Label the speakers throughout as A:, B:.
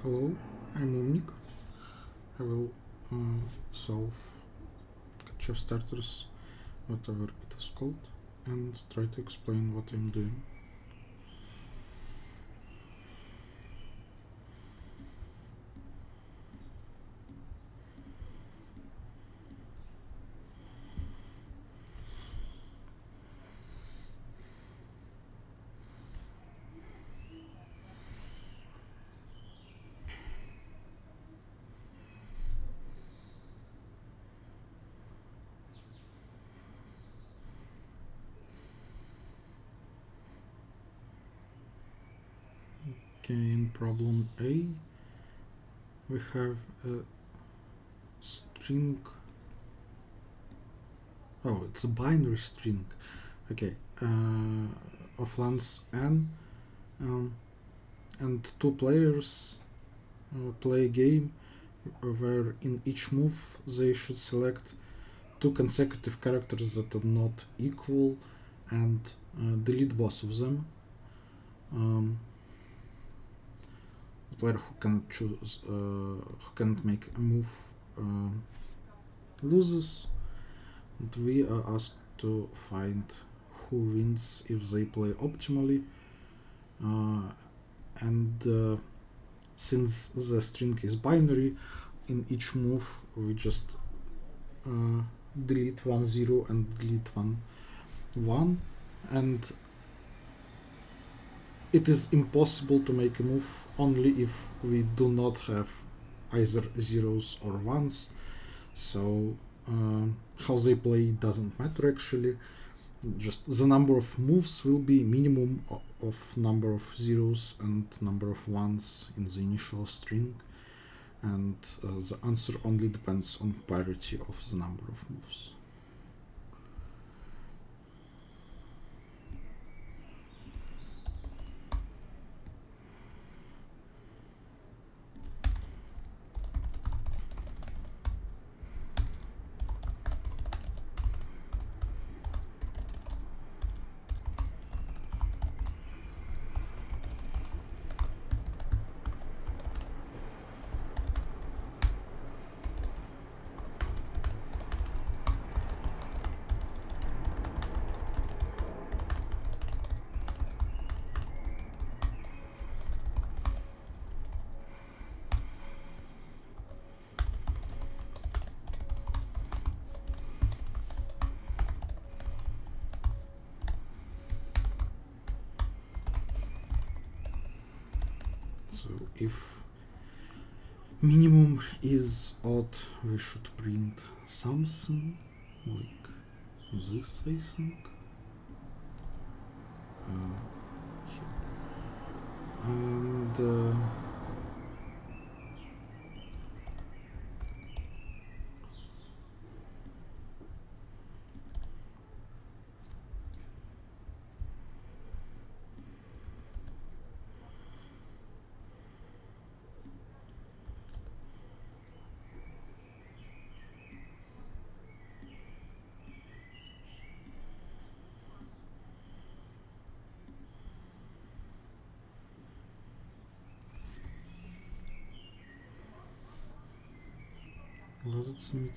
A: Hello, I'm Umnik. I will solve CodeChef Starters, whatever it is called, and try to explain what I'm doing. Okay, in problem A, we have a string. Oh, it's a binary string. Okay, of length n, and two players play a game where in each move they should select two consecutive characters that are not equal and delete both of them. The player who cannot choose, who cannot make a move, loses, and we are asked to find who wins if they play optimally. And since the string is binary, in each move we just delete 1 0 and delete 1 1, and it is impossible to make a move only if we do not have either zeros or ones. So how they play doesn't matter actually. Just the number of moves will be minimum of number of zeros and number of ones in the initial string, and the answer only depends on parity of the number of moves. So if minimum is odd, we should print something like this, I think. Here. And was it submitted?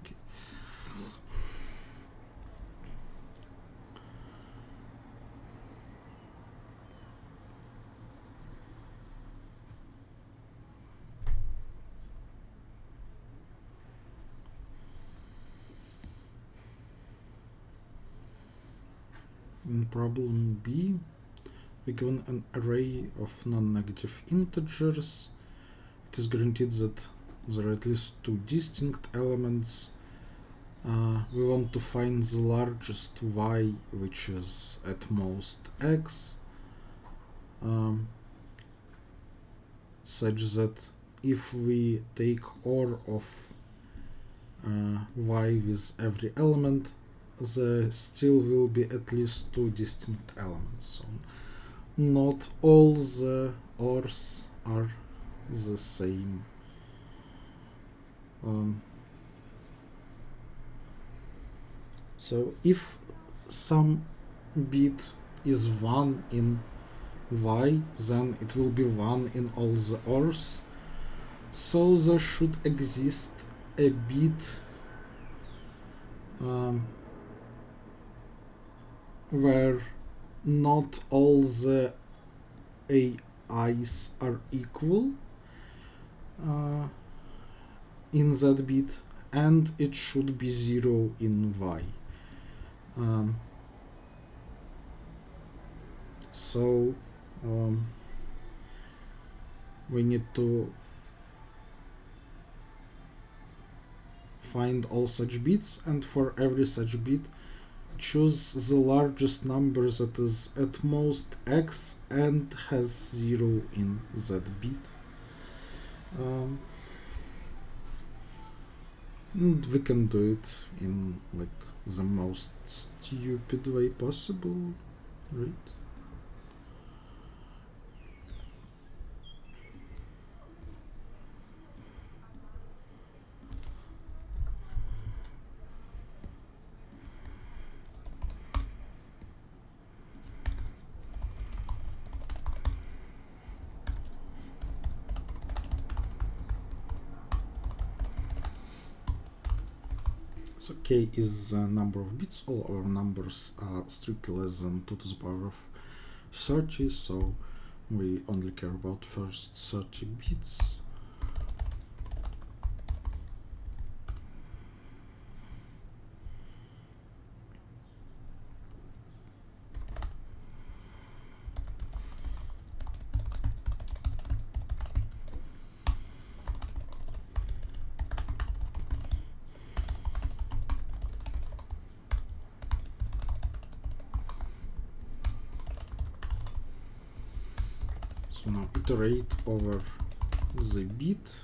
A: Okay. In problem B, we're given an array of non-negative integers. It is guaranteed that there are at least two distinct elements. We want to find the largest y, which is at most x, such that if we take OR of y with every element, there still will be at least two distinct elements. So not all the ORs are the same. So if some bit is 1 in y, then it will be 1 in all the ORs. So there should exist a bit where not all the AIs are equal in that bit, and it should be 0 in y. So we need to find all such bits, and for every such bit choose the largest number that is at most x and has 0 in that bit. And we can do it in like the most stupid way possible, right? So k is the number of bits. All our numbers are strictly less than 2 to the power of 30, so we only care about first 30 bits. So now iterate over the bit.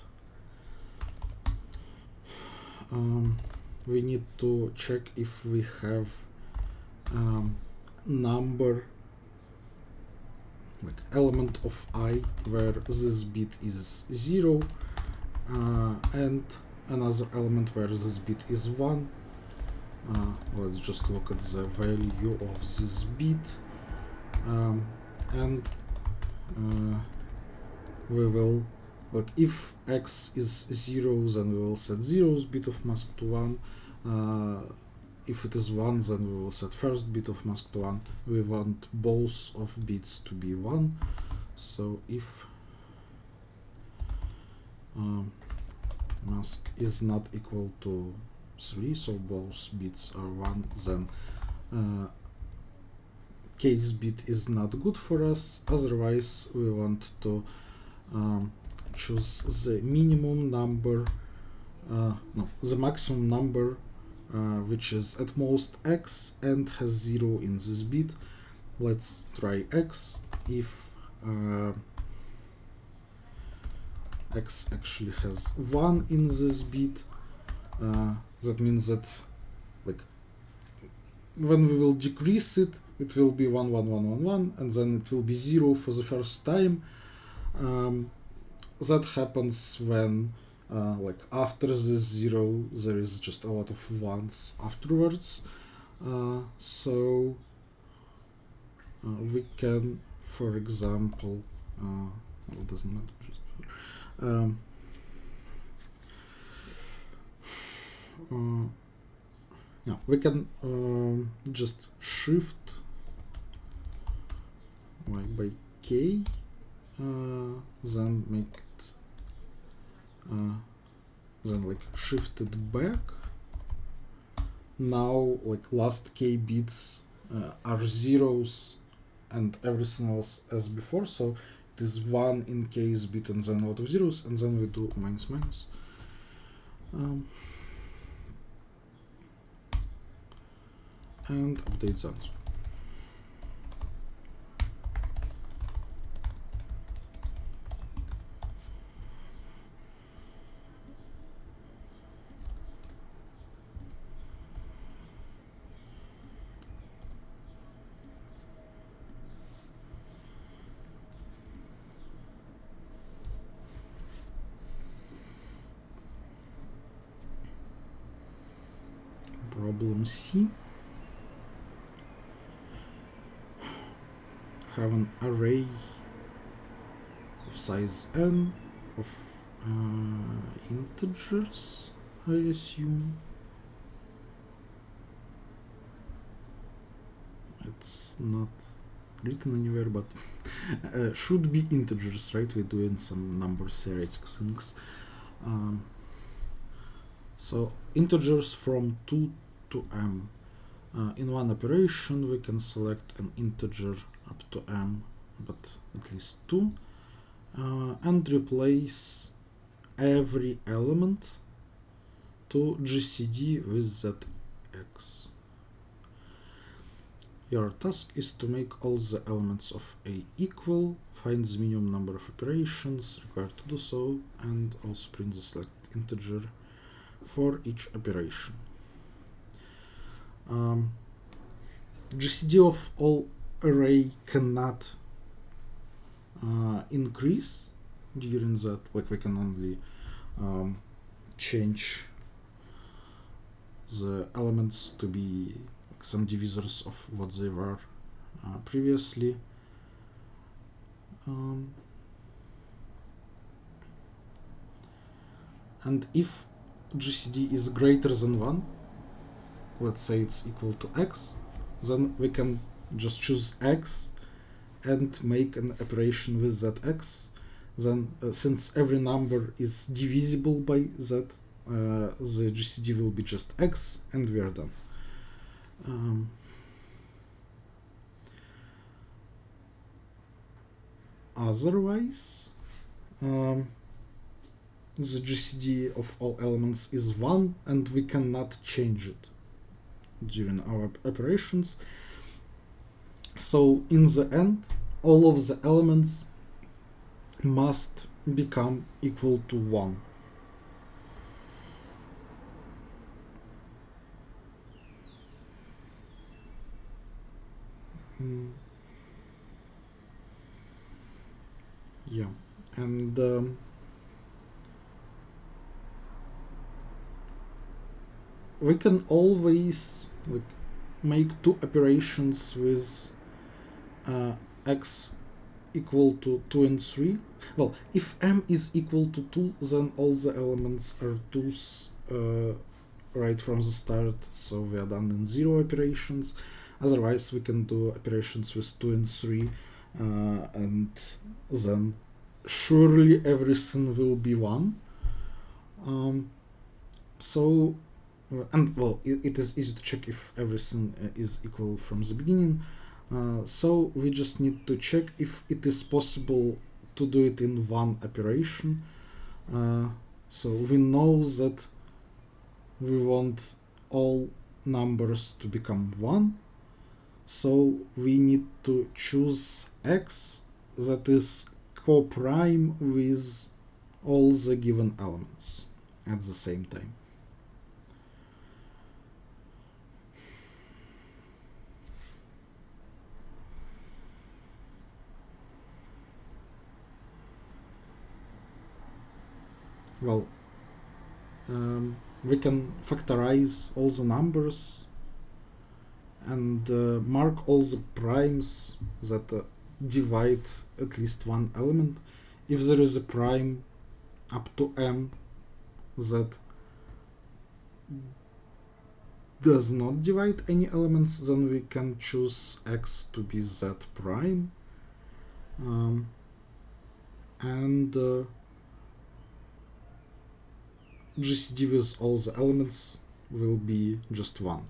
A: We need to check if we have number, like element of I, where this bit is 0, and another element where this bit is 1. Let's just look at the value of this bit, and we will, like, if x is 0, then we will set 0's bit of mask to 1. If it is 1, then we will set first bit of mask to 1. We want both of bits to be 1. So if mask is not equal to 3, so both bits are 1, then case bit is not good for us. Otherwise, we want to choose the minimum number, no, the maximum number, which is at most x and has 0 in this bit. Let's try x. If x actually has 1 in this bit, that means that, like, when we will decrease it, it will be 1, 1, 1, 1, 1, and then it will be 0 for the first time. That happens when, like, after this 0, there is just a lot of 1s afterwards. So we can, for example, well, it doesn't matter. Just yeah, we can just shift y by k, then make it, then like shift it back. Now, like, last k bits are 0s and everything else as before, so it is 1 in case bit and then a lot of 0s, and then we do minus minus. And update the answer. Problem C. have an array of size n of integers, I assume. It's not written anywhere, but should be integers, right? We're doing some number theoretic things. So integers from 2 to m. In one operation we can select an integer up to m, but at least 2, and replace every element to GCD with zx. Your task is to make all the elements of A equal, find the minimum number of operations required to do so, and also print the selected integer for each operation. GCD of all array cannot increase during that, like we can only change the elements to be some divisors of what they were previously. And if GCD is greater than 1, let's say it's equal to x, then we can just choose x and make an operation with that x. Then since every number is divisible by z, the GCD will be just x, and we are done. Otherwise, the GCD of all elements is 1, and we cannot change it during our operations. So in the end, all of the elements must become equal to 1. Yeah, and we can always make 2 operations with x equal to 2 and 3. Well, if m is equal to 2, then all the elements are 2's right from the start, so we are done in 0 operations. Otherwise, we can do operations with 2 and 3, and then surely everything will be 1. And well, it is easy to check if everything is equal from the beginning. So we just need to check if it is possible to do it in 1 operation. So we know that we want all numbers to become 1. So we need to choose x that is co-prime with all the given elements at the same time. Well, we can factorize all the numbers and mark all the primes that divide at least one element. If there is a prime up to m that does not divide any elements, then we can choose x to be z prime, and GCD with all the elements will be just 1,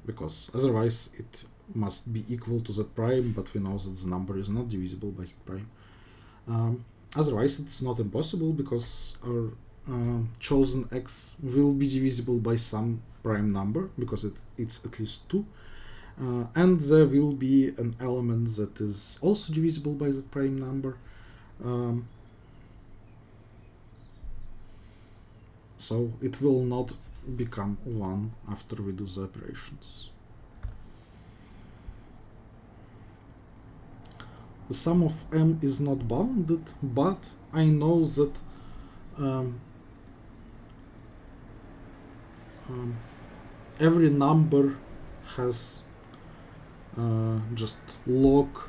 A: because otherwise it must be equal to z prime, but we know that the number is not divisible by z prime. Otherwise it's not impossible, because our chosen x will be divisible by some prime number, because it's at least 2, and there will be an element that is also divisible by the prime number. So it will not become 1 after we do the operations. The sum of m is not bounded, but I know that every number has just log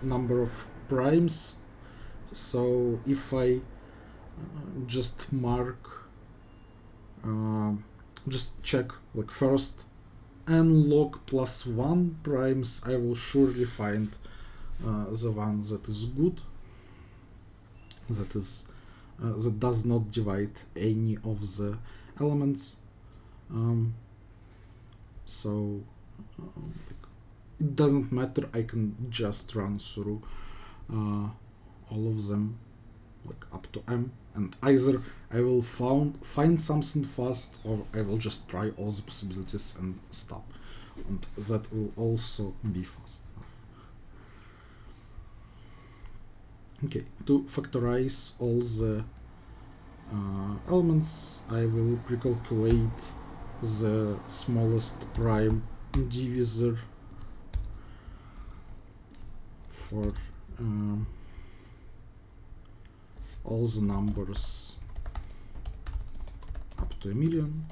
A: number of primes. So if I just mark, just check like first n log +1 primes, I will surely find the one that is good, that is that does not divide any of the elements. So it doesn't matter, I can just run through all of them like up to m, and either I will find something fast, or I will just try all the possibilities and stop, and that will also be fast enough. Okay, to factorize all the elements, I will precalculate the smallest prime divisor for all the numbers up to 1,000,000.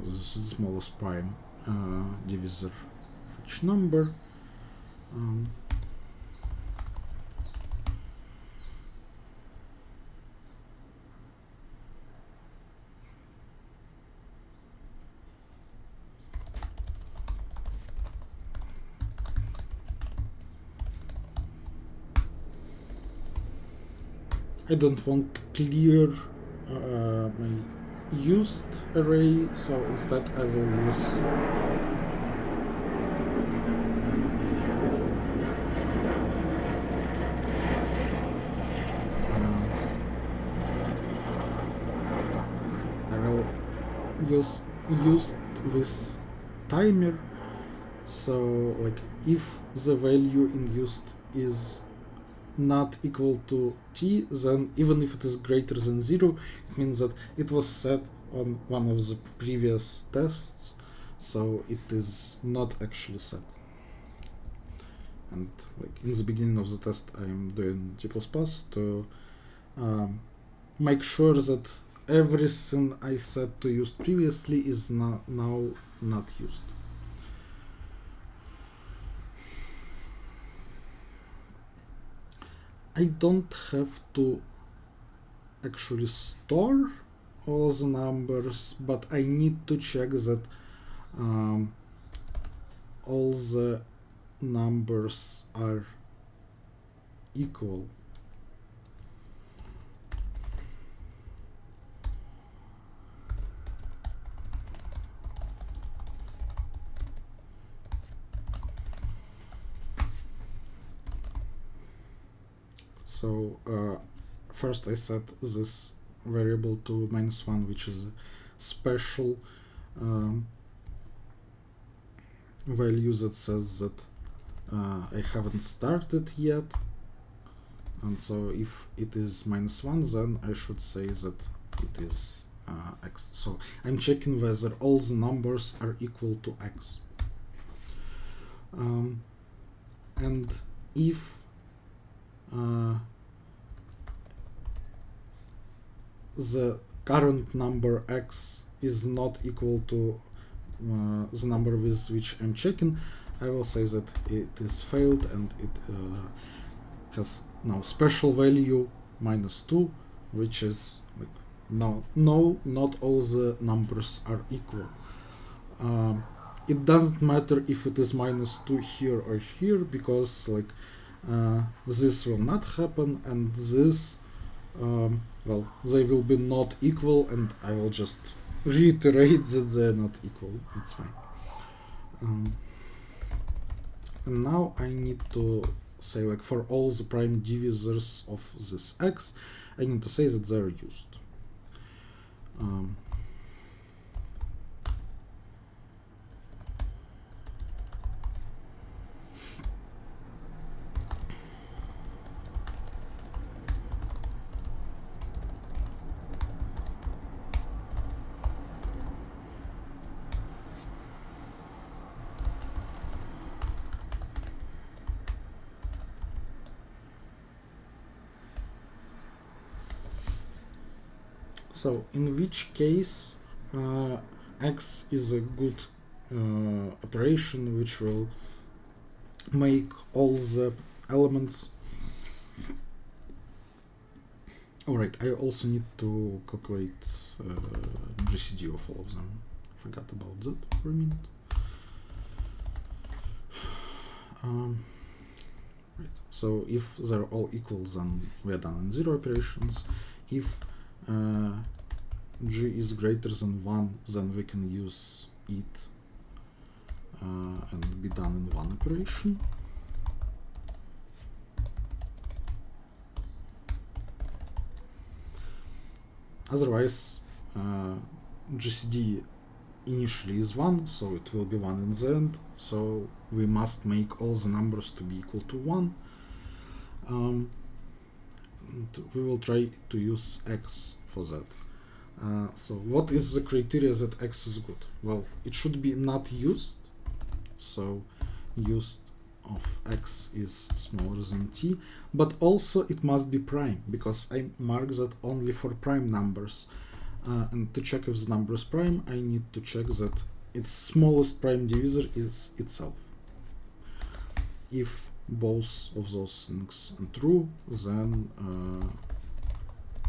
A: This is the smallest prime divisor of each number. I don't want to clear my used array, so instead I will use used with timer. So like if the value in used is not equal to t, then even if it is greater than 0, it means that it was set on one of the previous tests, so it is not actually set. And like in the beginning of the test, I'm doing G++ to make sure that everything I set to used previously is now not used. I don't have to actually store all the numbers, but I need to check that all the numbers are equal. So first I set this variable to -1, which is a special value that says that I haven't started yet, and so if it is -1, then I should say that it is x. So I'm checking whether all the numbers are equal to x, and if the current number x is not equal to the number with which I'm checking, I will say that it is failed, and it has now special value -2, which is like no, not all the numbers are equal. It doesn't matter if it is -2 here or here, because like this will not happen, and this well, they will be not equal, and I will just reiterate that they're not equal. It's fine. And now I need to say, like, for all the prime divisors of this x, I need to say that they're used. So in which case x is a good operation which will make all the elements. Alright, I also need to calculate GCD of all of them. Forgot about that for a minute. Right. So if they're all equal, then we are done in zero operations. If g is greater than 1, then we can use it and be done in one operation. Otherwise, GCD initially is 1, so it will be 1 in the end, so we must make all the numbers to be equal to 1. And we will try to use x for that. So what is the criteria that x is good? Well, it should be not used, so used of x is smaller than t, but also it must be prime, because I mark that only for prime numbers. And to check if the number is prime, I need to check that its smallest prime divisor is itself. If both of those things are true, then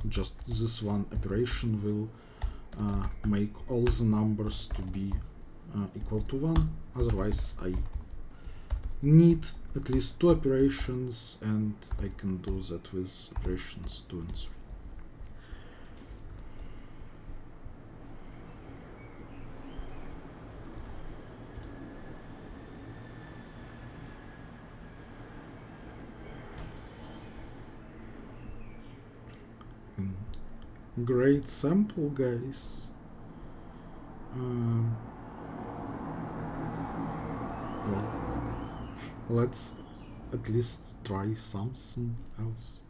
A: just this one operation will make all the numbers to be equal to 1. Otherwise, I need at least 2 operations, and I can do that with operations 2 and 3. Great sample, guys. Well, let's at least try something else.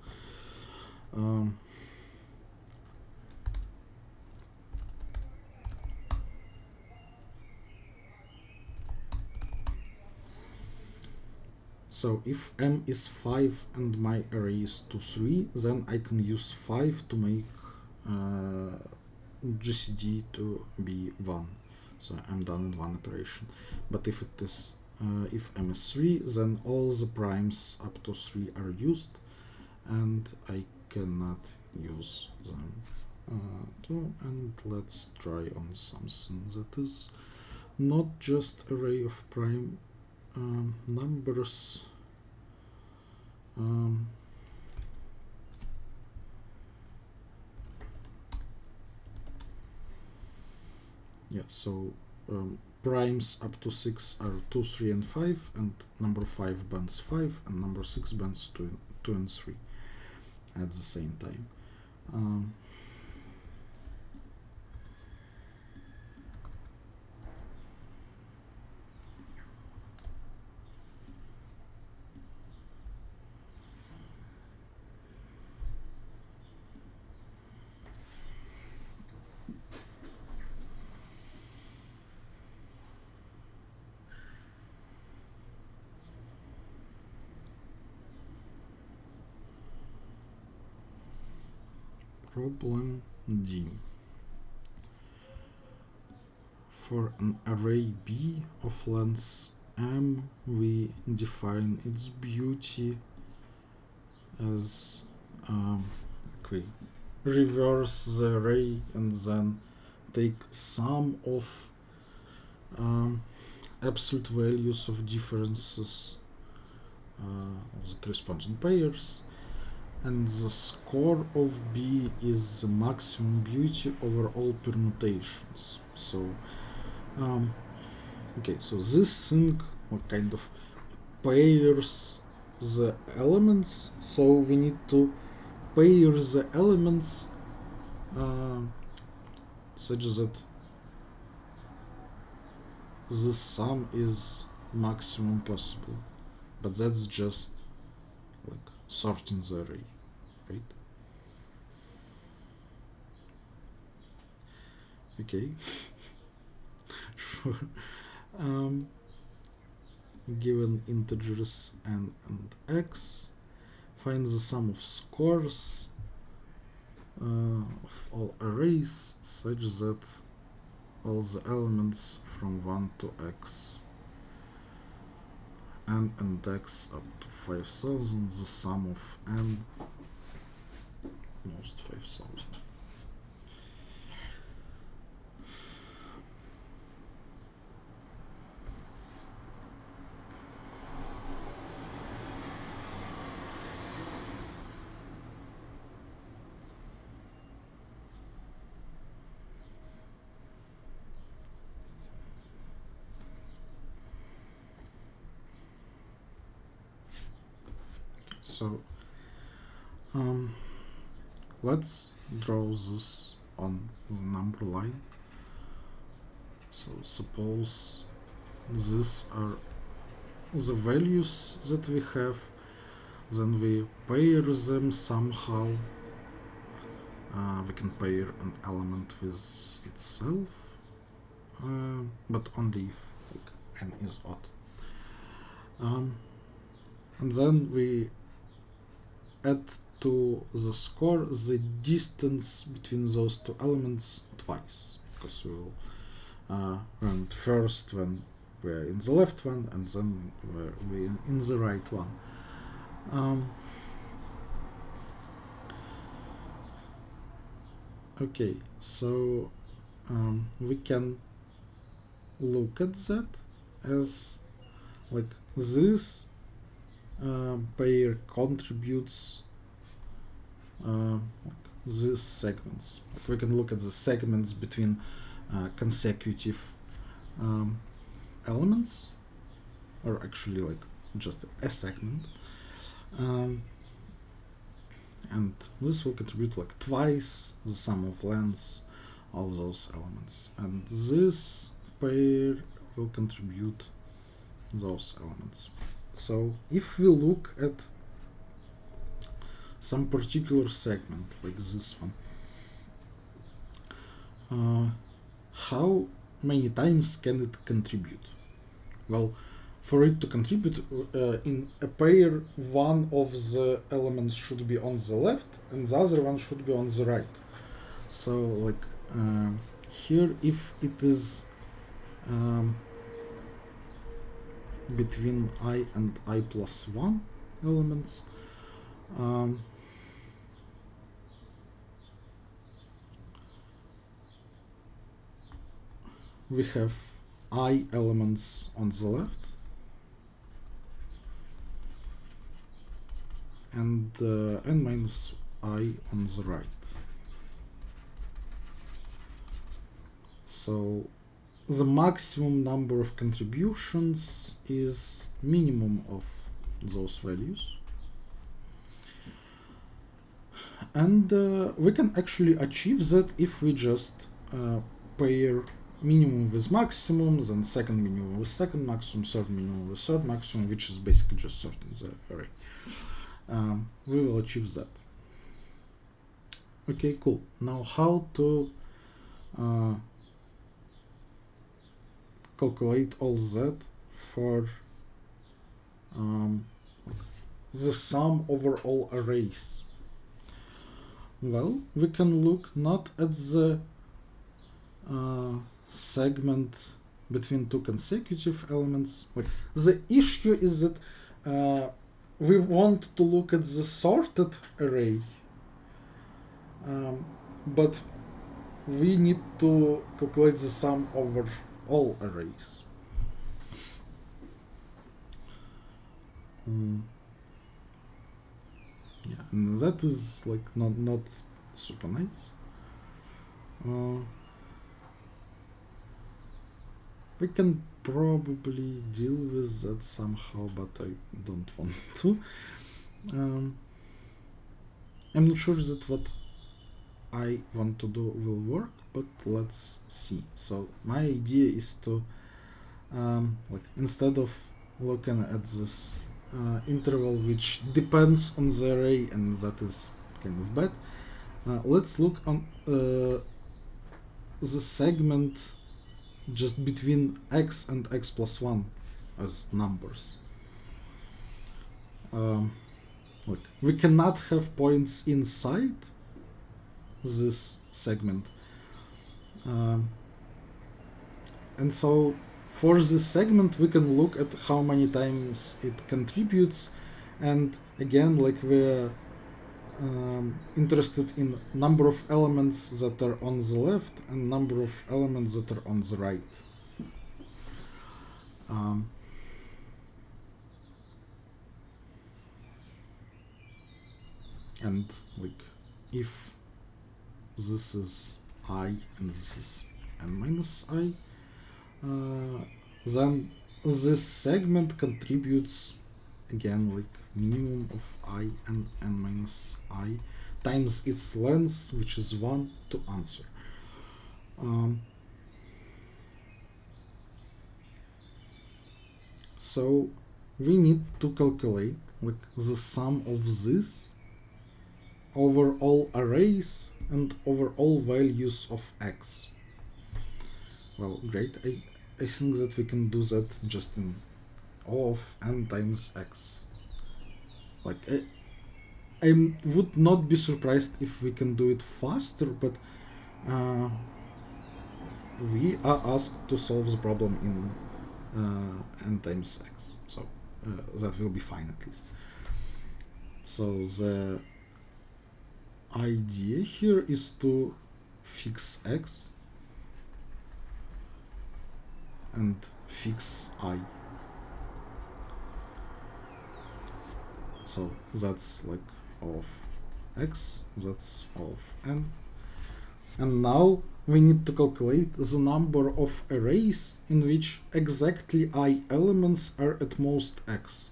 A: So if m is 5 and my array is 2, 3, then I can use 5 to make GCD to be 1. So I'm done in one operation. But if it is if m is 3, then all the primes up to 3 are used, and I cannot use them too. And let's try on something that is not just array of prime numbers. Yeah, so primes up to 6 are 2, 3, and 5, and number 5 bends 5, and number 6 bends 2 and 3 at the same time. Problem D. For an array B of length m, we define its beauty as okay, reverse the array and then take sum of absolute values of differences of the corresponding pairs, and the score of B is the maximum beauty over all permutations. So okay, so this thing kind of pairs the elements, so we need to pair the elements such that the sum is maximum possible, but that's just like sorting the array, right? Okay. Sure. Given integers n and x, find the sum of scores of all arrays such that all the elements from 1 to x and index up to 5000, the sum of n most 5000. So let's draw this on the number line. So suppose these are the values that we have, then we pair them somehow. We can pair an element with itself, but only if like, n is odd. And then we add to the score the distance between those two elements twice, because we will run it first when we're in the left one and then we're in the right one. Okay, so we can look at that as like this pair contributes these segments. Like we can look at the segments between consecutive elements, or actually like just a segment, and this will contribute like twice the sum of lengths of those elements, and this pair will contribute those elements. So if we look at some particular segment like this one, how many times can it contribute? Well, for it to contribute in a pair, one of the elements should be on the left and the other one should be on the right. So like here, if it is between I and I plus 1 elements, we have I elements on the left and n minus I on the right. So the maximum number of contributions is minimum of those values, and we can actually achieve that if we just pair minimum with maximum, then second minimum with second maximum, third minimum with third maximum, which is basically just sorting the array. We will achieve that. Okay, cool. Now how to calculate all that for the sum over all arrays? Well, we can look not at the segment between two consecutive elements. Like the issue is that we want to look at the sorted array, but we need to calculate the sum over all arrays. Yeah, and that is like not super nice. We can probably deal with that somehow, but I don't want to. I'm not sure that what I want to do will work, but let's see. So my idea is to like instead of looking at this interval which depends on the array, and that is kind of bad, let's look on the segment just between x and x plus 1 as numbers. Look, we cannot have points inside this segment. And so for this segment we can look at how many times it contributes, and again, like, we're interested in number of elements that are on the left and number of elements that are on the right. And like, if this is I and this is n minus I, then this segment contributes again like minimum of I and n minus I times its length, which is 1, to answer. So we need to calculate like the sum of this over all arrays and over all values of x. Well, great. I think that we can do that just in O of n times x. Like, I would not be surprised if we can do it faster, but we are asked to solve the problem in n times x, so that will be fine at least. So the idea here is to fix x and fix I. So that's like O of x, that's O of n. And now we need to calculate the number of arrays in which exactly I elements are at most x.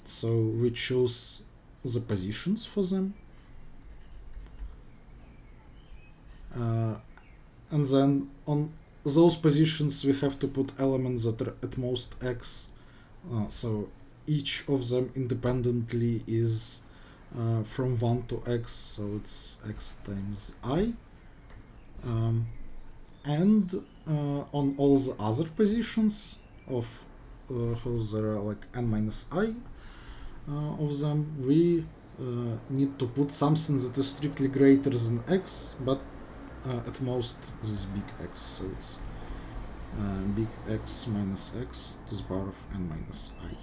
A: So we choose the positions for them. And then on those positions we have to put elements that are at most x. So each of them independently is from 1 to x, so it's x times I. And on all the other positions of whose there are like n minus I of them, we need to put something that is strictly greater than x, but at most this big x, so it's big x minus x to the power of n minus I.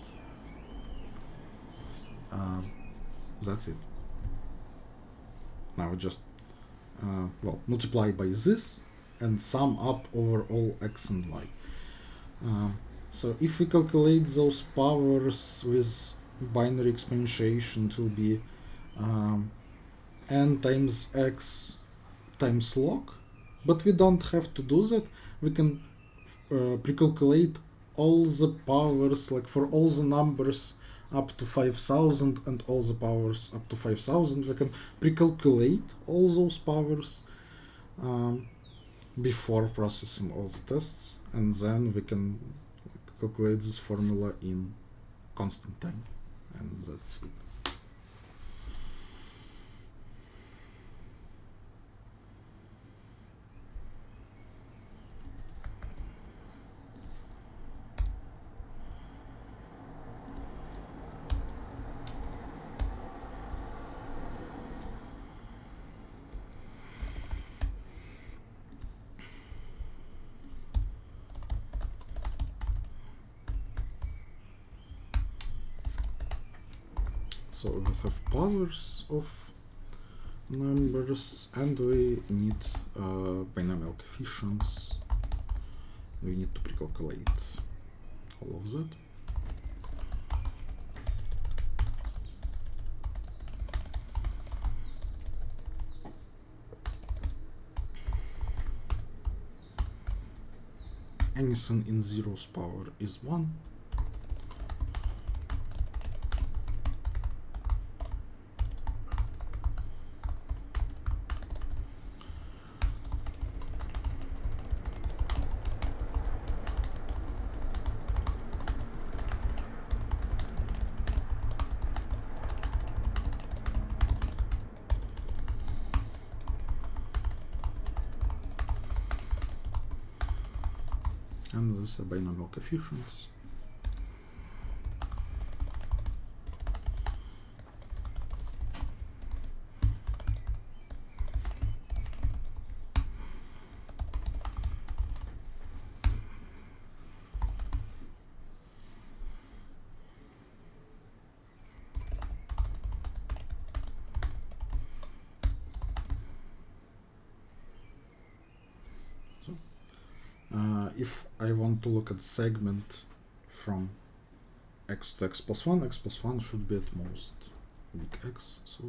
A: That's it. Now just well, multiply by this and sum up over all x and y. So if we calculate those powers with binary exponentiation, it will be n times x times log, but we don't have to do that. We can pre-calculate all the powers, like for all the numbers up to 5000 and all the powers up to 5000. We can pre-calculate all those powers before processing all the tests, and then we can calculate this formula in constant time, and that's it. So we have powers of numbers, and we need binomial coefficients. We need to pre-calculate all of that. Anything in zero's power is 1. And these are binomial coefficients. if I want to look at segment from x to x plus 1 should be at most big X, so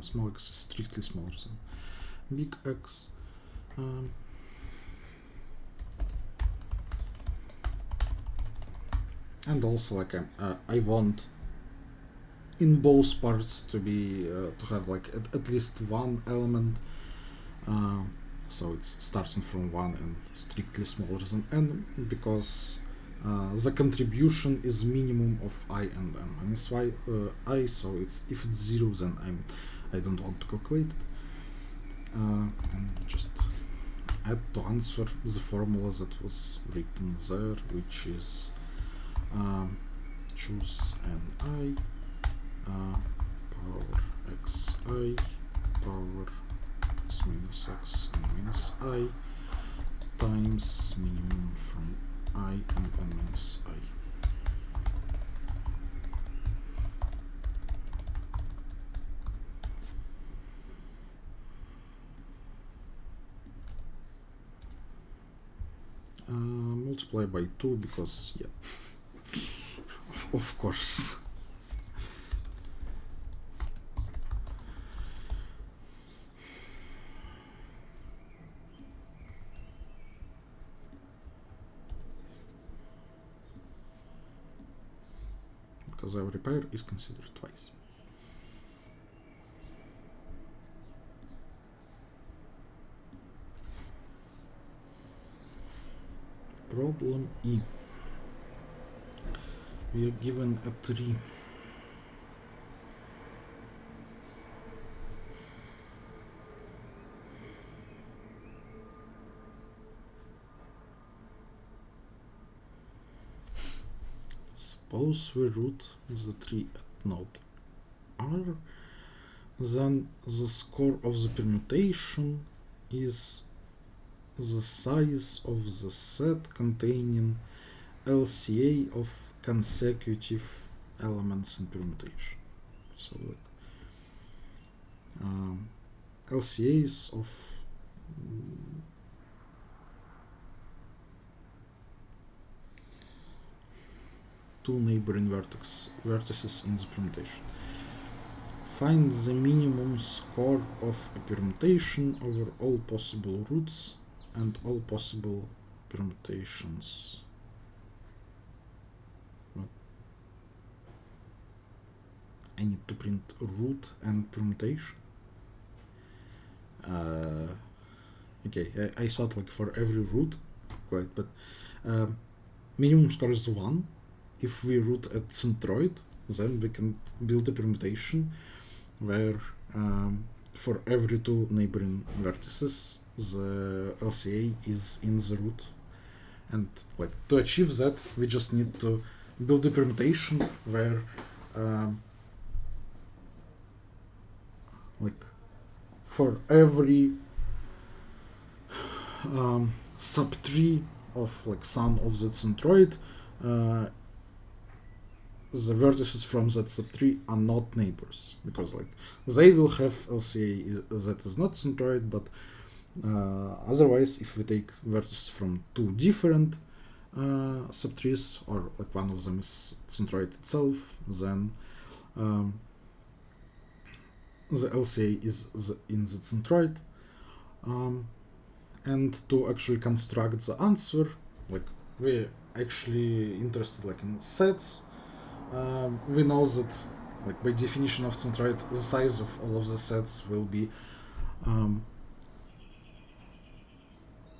A: small x is strictly smaller than big X. And also, like, I want in both parts to be to have like at least one element, so it's starting from 1 and strictly smaller than n, because the contribution is minimum of I and n minus I, so it's, if it's 0, then I don't want to calculate it, and just add to answer the formula that was written there, which is choose ni power xi power x minus x and minus I times minimum from I and n minus I. Multiply by 2 because, yeah, of course. Because every pair is considered twice. Problem E. We are given a tree. Suppose we root the tree at node R, then the score of the permutation is the size of the set containing LCA of consecutive elements in permutation. So like LCAs of two neighboring vertices in the permutation. Find the minimum score of a permutation over all possible roots and all possible permutations. What? I need to print root and permutation. Okay, I thought like for every root, right? But minimum score is 1. If we root at centroid, then we can build a permutation where for every two neighboring vertices, the LCA is in the root. And like to achieve that, we just need to build a permutation where like for every subtree of like sum of that centroid, the vertices from that subtree are not neighbors, because like they will have LCA that is not centroid, but otherwise if we take vertices from two different subtrees, or like one of them is centroid itself, then the LCA is in the centroid. And to actually construct the answer, like we're actually interested like in sets. We know that like by definition of centroid, the size of all of the sets will be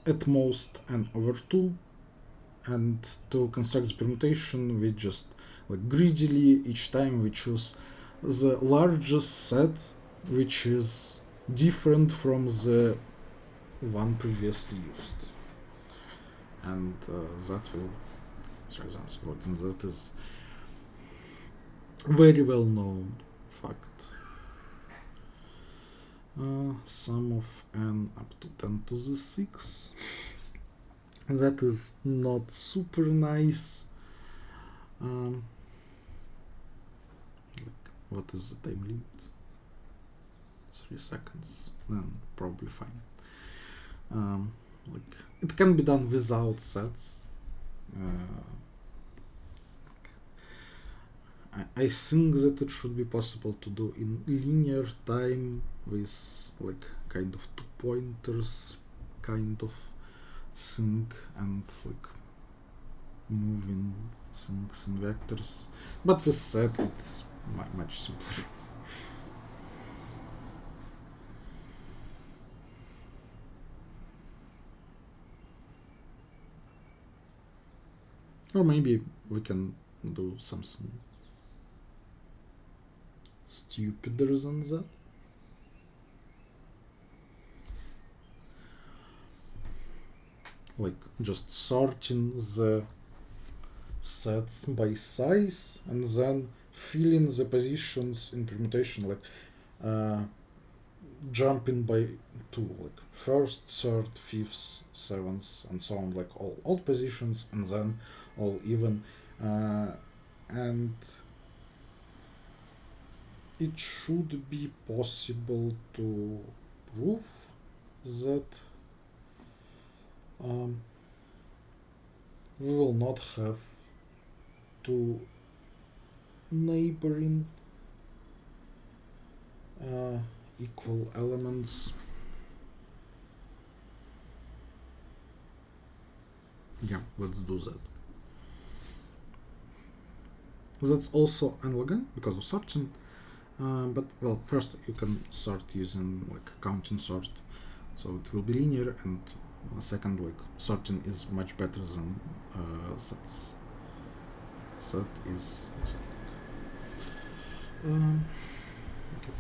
A: at most n over 2, and to construct the permutation we just like greedily each time we choose the largest set which is different from the one previously used, and that will and that is very well known fact. Sum of n up to 10 to the 6. That is not super nice. What is the time limit? 3 seconds. Then probably fine. like it can be done without sets. I think that it should be possible to do in linear time with like kind of two pointers kind of thing, and like moving things in vectors, but with set it's much simpler. Or maybe we can do something stupider than that. Like just sorting the sets by size and then filling the positions in permutation, like jumping by two, like first, third, fifth, seventh, and so on, like all odd positions, and then all even. And it should be possible to prove that we will not have two neighboring equal elements. Yeah, let's do that. That's also analog because of sorting, but well, first you can sort using like counting sort, so it will be linear, and second, like sorting is much better than sets. Set is accepted. Okay.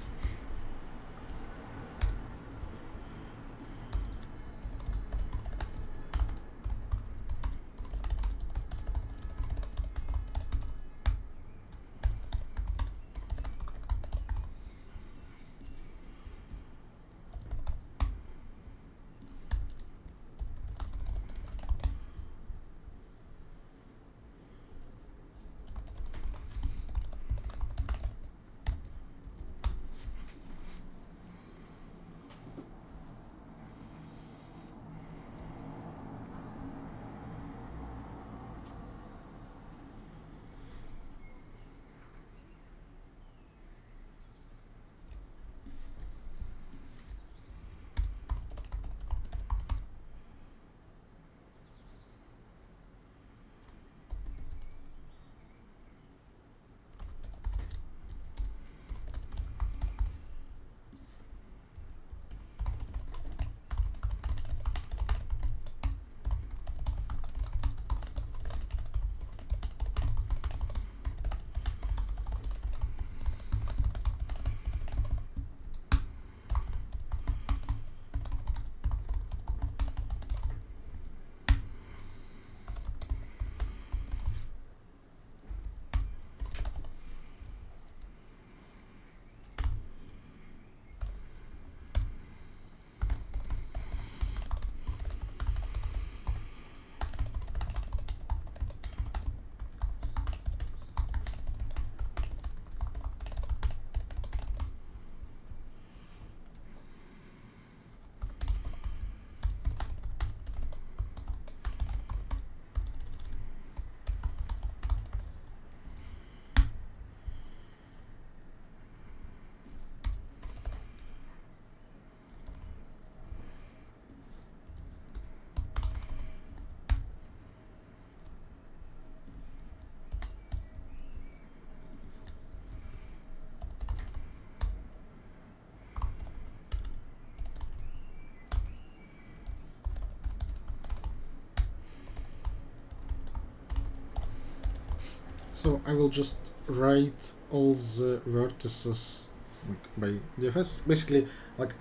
A: So I will just write all the vertices like, by DFS. Basically, like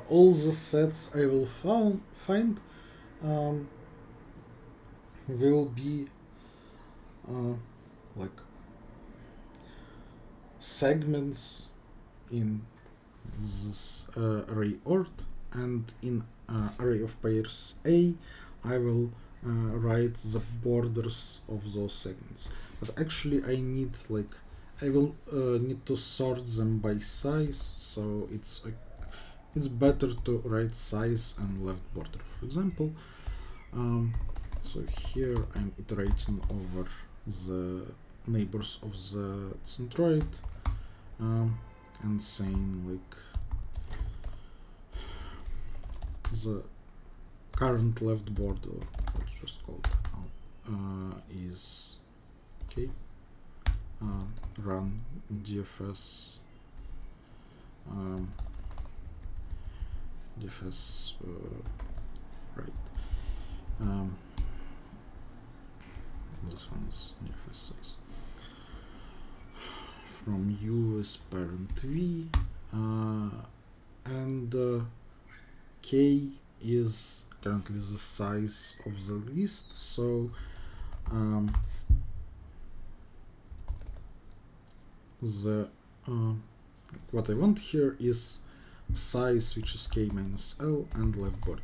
A: all the sets I will find will be like segments in this array ord, and in array of pairs A, I will write the borders of those segments. But actually I need like I will need to sort them by size, so it's it's better to write size and left border, for example. So here I'm iterating over the neighbors of the centroid and saying like the current left border, let's just call it is okay. Run DFS DFS right. This one is DFS size from U is parent V, and K is currently the size of the list. So what I want here is size, which is K minus L, and left border.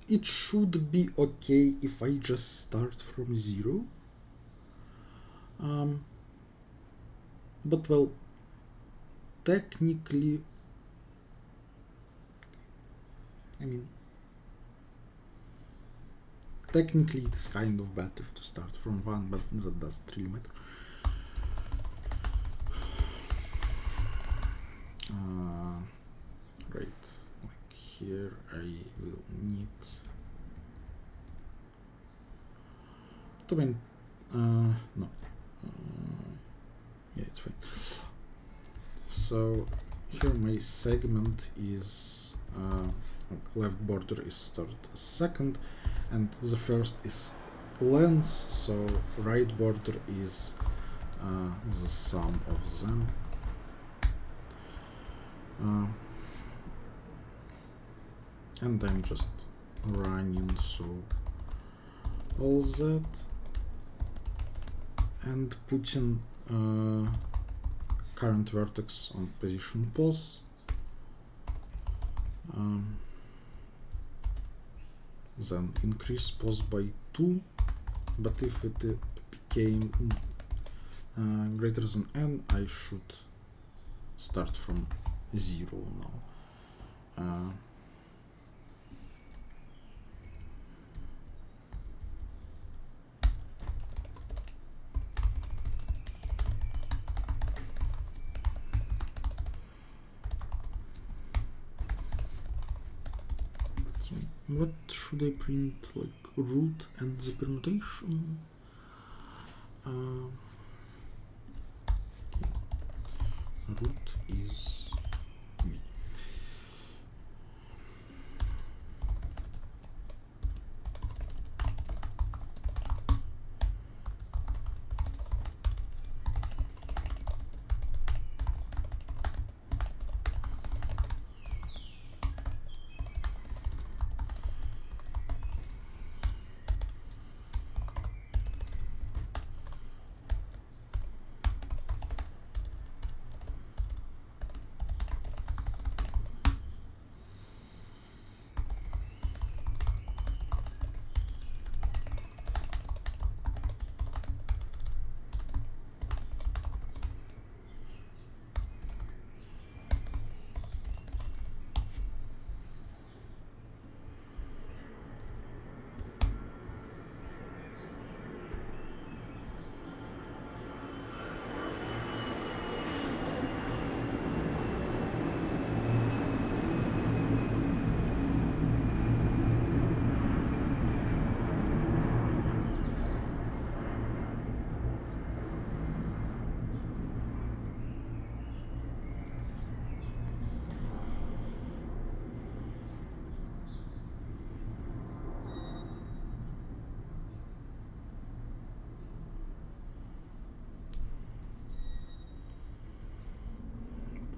A: It should be okay if I just start from 0. But well, technically, technically it is kind of better to start from 1, but that doesn't really matter. Right, like here I will need to mean no, yeah, it's fine. So here my segment is left border is stored as second, and the first is length, so right border is the sum of them. And I'm just running through all that and putting current vertex on position pos. Then increase pos by 2, but if it became greater than n, I should start from 0 now. What should I print, like root and the permutation? Root is V.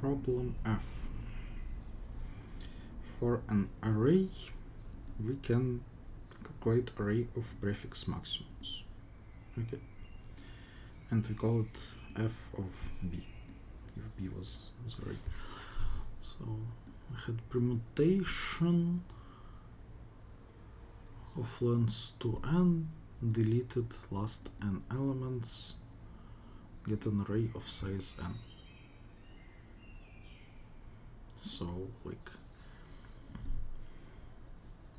A: Problem F. For an array, we can calculate array of prefix maximums. Okay. And we call it f of b, if b was array. So we had permutation of length to n, deleted last n elements, get an array of size n. So like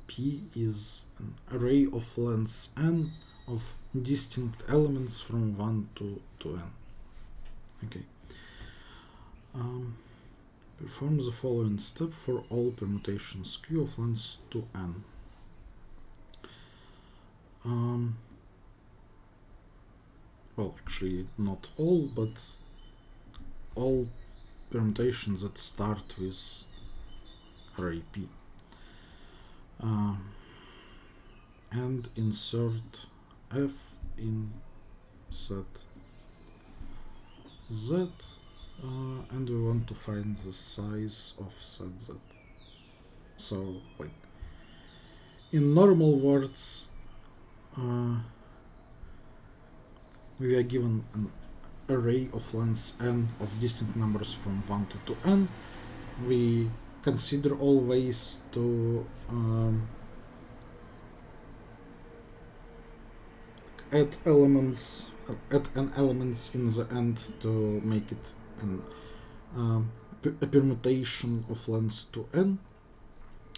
A: P is an array of length n of distinct elements from 1 to n. Okay. Perform the following step for all permutations q of length to n. Well, actually not all, but all permutations that start with array P. And insert F in set Z, and we want to find the size of set Z. So, like, in normal words, we are given an array of length n of distinct numbers from 1 to n. We consider all ways to add elements, add n elements in the end to make it a permutation of length to n.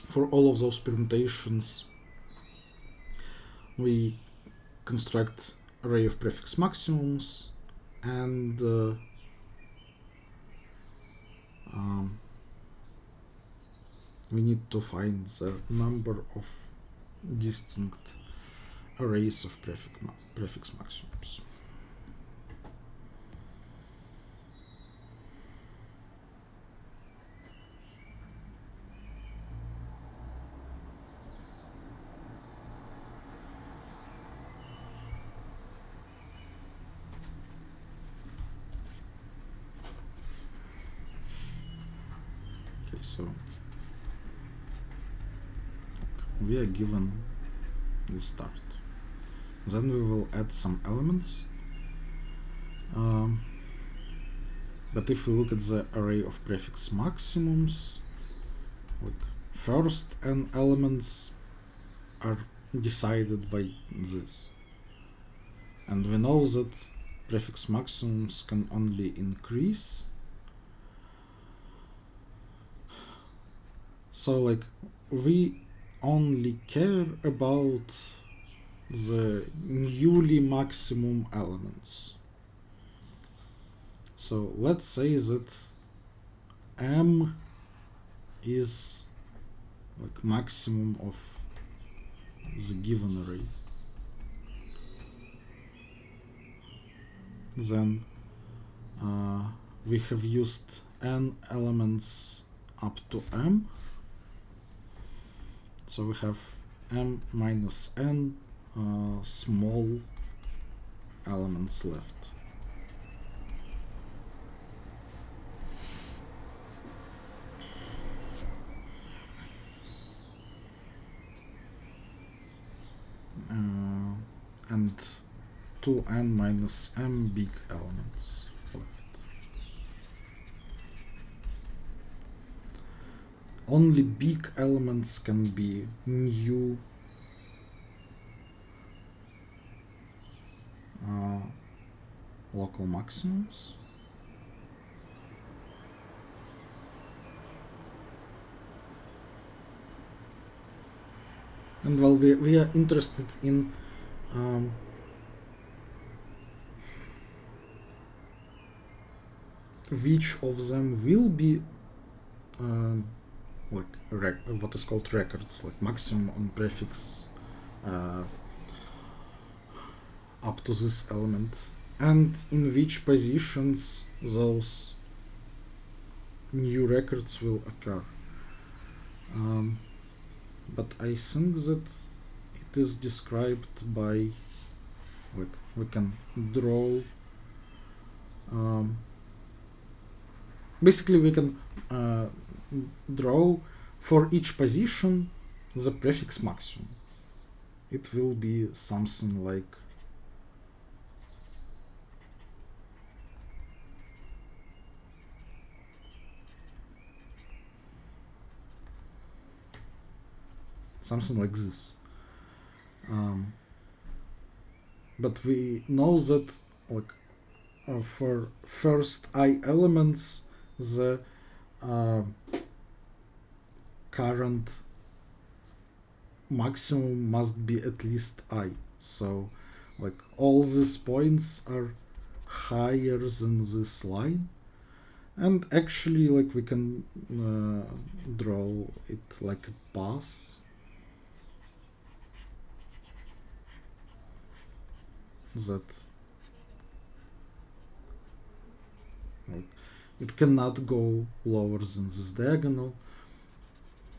A: For all of those permutations, we construct array of prefix maximums, and we need to find the number of distinct arrays of prefix maximums. Okay, so we are given the start. Then we will add some elements. But if we look at the array of prefix maximums, like first n elements are decided by this. And we know that prefix maximums can only increase. So like we only care about the newly maximum elements. So let's say that m is like maximum of the given array. Then we have used n elements up to m. So we have m minus n small elements left. And 2n minus m big elements left. Only big elements can be new local maximums. And well, we are interested in which of them will be like what is called records, like maximum on prefix up to this element, and in which positions those new records will occur. But I think that it is described by, like, we can draw, basically we can draw for each position the prefix maximum. It will be something like something like this. But we know that like for first I elements the current maximum must be at least I. So like all these points are higher than this line, and actually like we can draw it like a path that like, it cannot go lower than this diagonal,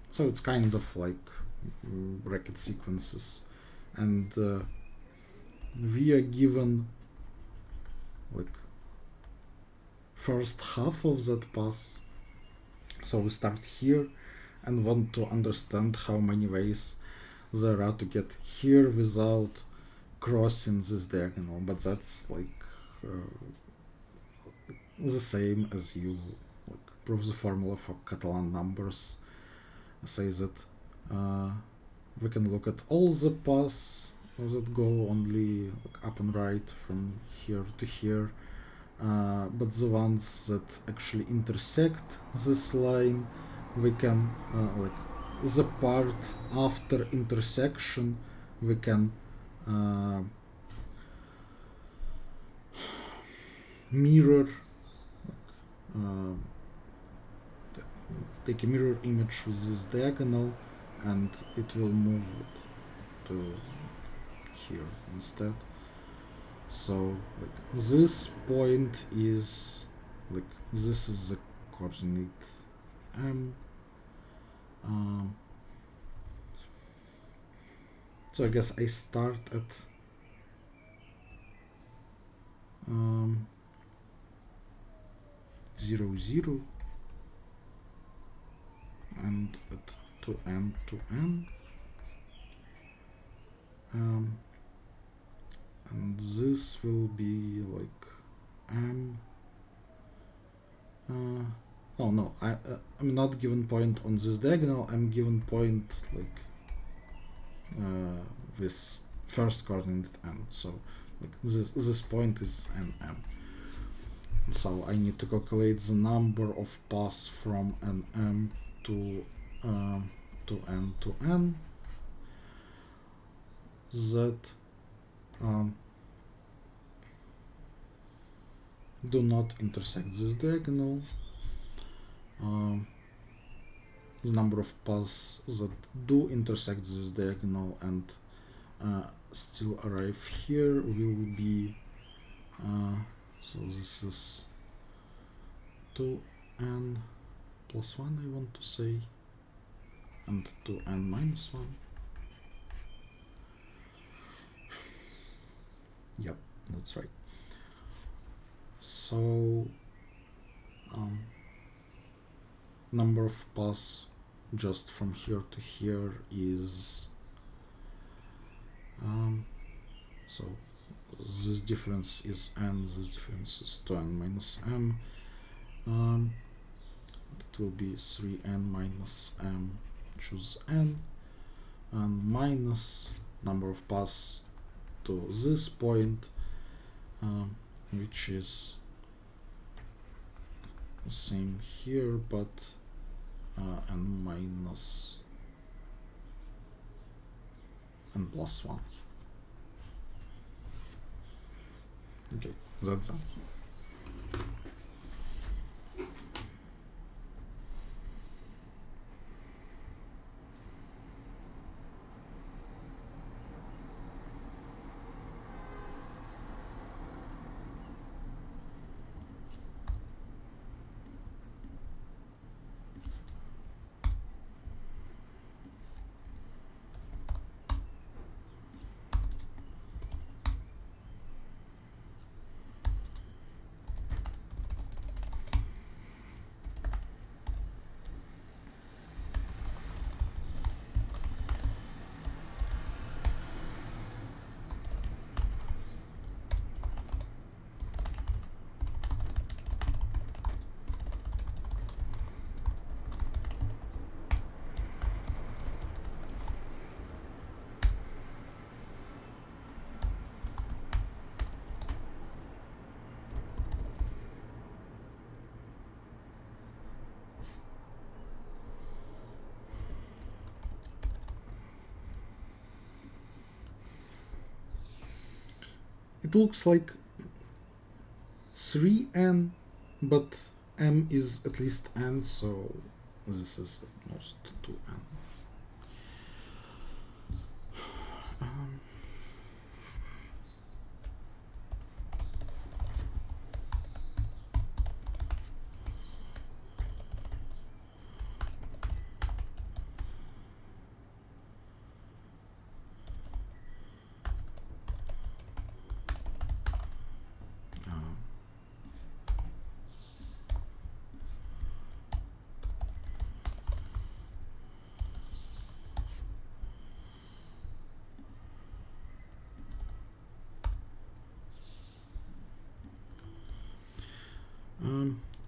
A: so it's kind of like bracket sequences, and we are given like first half of that path. So we start here and want to understand how many ways there are to get here without crossing this diagonal, but that's like the same as you like prove the formula for Catalan numbers. Say that we can look at all the paths that go only like up and right from here to here, but the ones that actually intersect this line, we can like the part after intersection we can mirror, take a mirror image with this diagonal, and it will move it to here instead. So like this point is like this is the coordinate m. So I guess I start at 0, 0, and at 2n to n, and this will be like m. Oh no, I'm not given point on this diagonal, I'm given point like this first coordinate n, so like this point is nm. So I need to calculate the number of paths from nm to n to n that do not intersect this diagonal. The number of paths that do intersect this diagonal and still arrive here will be so this is 2n plus 1, I want to say, and 2n minus 1. Yep, that's right. So number of paths just from here to here is so this difference is n, this difference is 2n minus m. It will be 3n minus m, choose n, and minus number of paths to this point, which is the same here, but n minus n plus 1. Okay, that's that. it looks like 3n, but m is at least n, so this is at most 2n.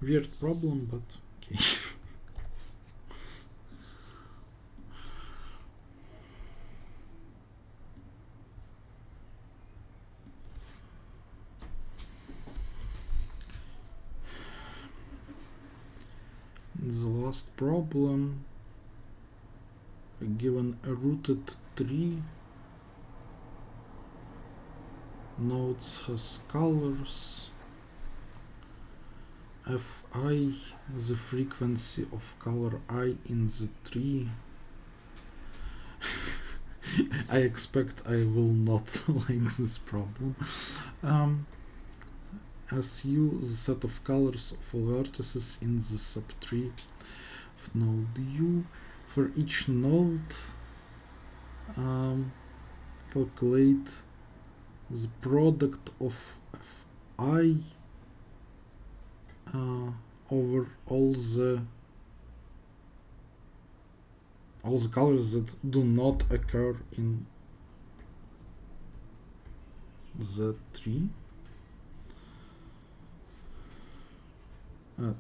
A: Weird problem, but okay. The last problem, given a rooted tree, nodes has colors. Fi, the frequency of color I in the tree. I expect I will not like this problem. As U, the set of colors of all vertices in the subtree of node U. For each node, calculate the product of Fi over all the colors that do not occur in the tree.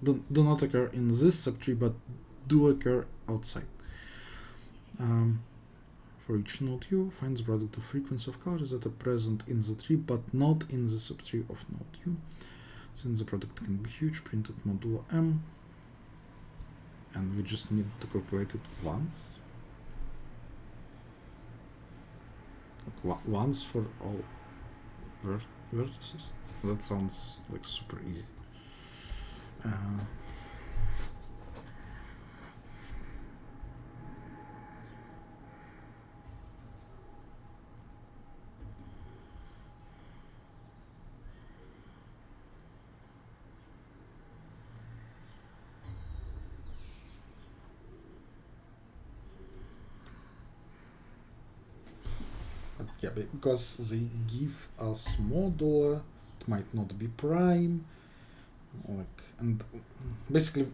A: Do not occur in this subtree, but do occur outside. For each node U, find the product of frequency of colors that are present in the tree, but not in the subtree of node U. Since the product can be huge, print it modulo M, and we just need to calculate it once. Like once for all vertices. That sounds like super easy. But yeah, because they give us modular, it might not be prime, like, and basically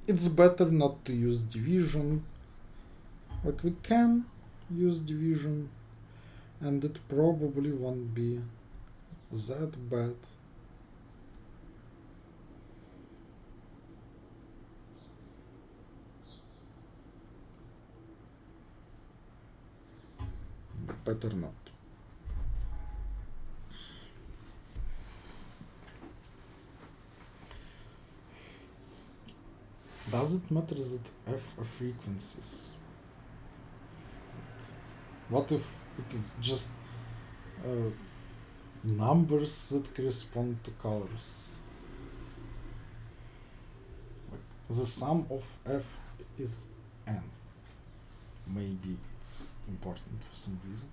A: it's better not to use division. Like, we can use division, and it probably won't be that bad. But better not. Does it matter that f are frequencies? What if it is just numbers that correspond to colors? Like, the sum of f is n. Maybe it's important for some reason.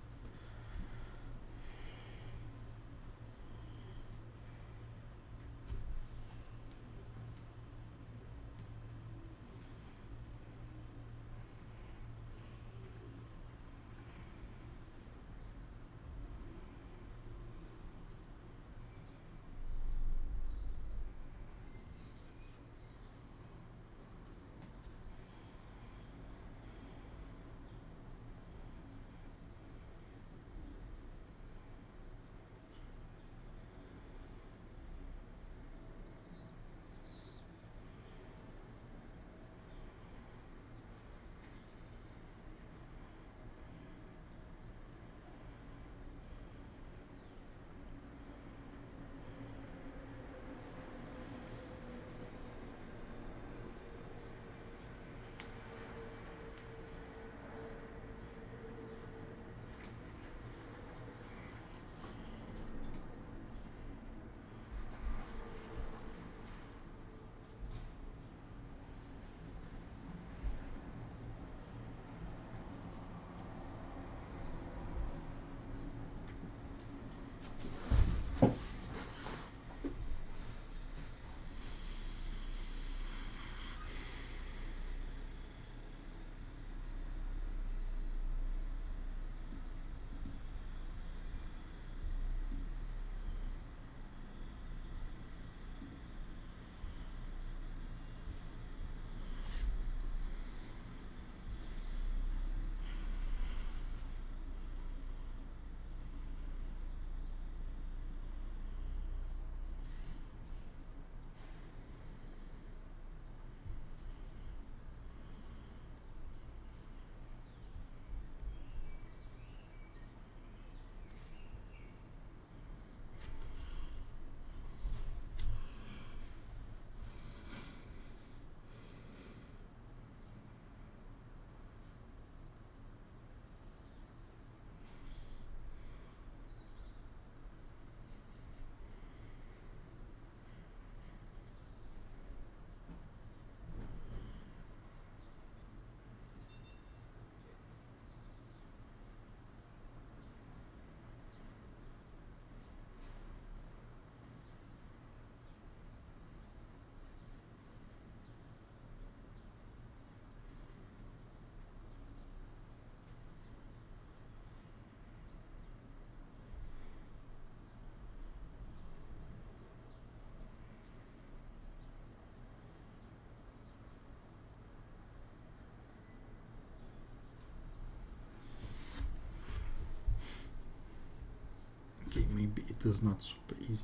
A: maybe it is not super easy.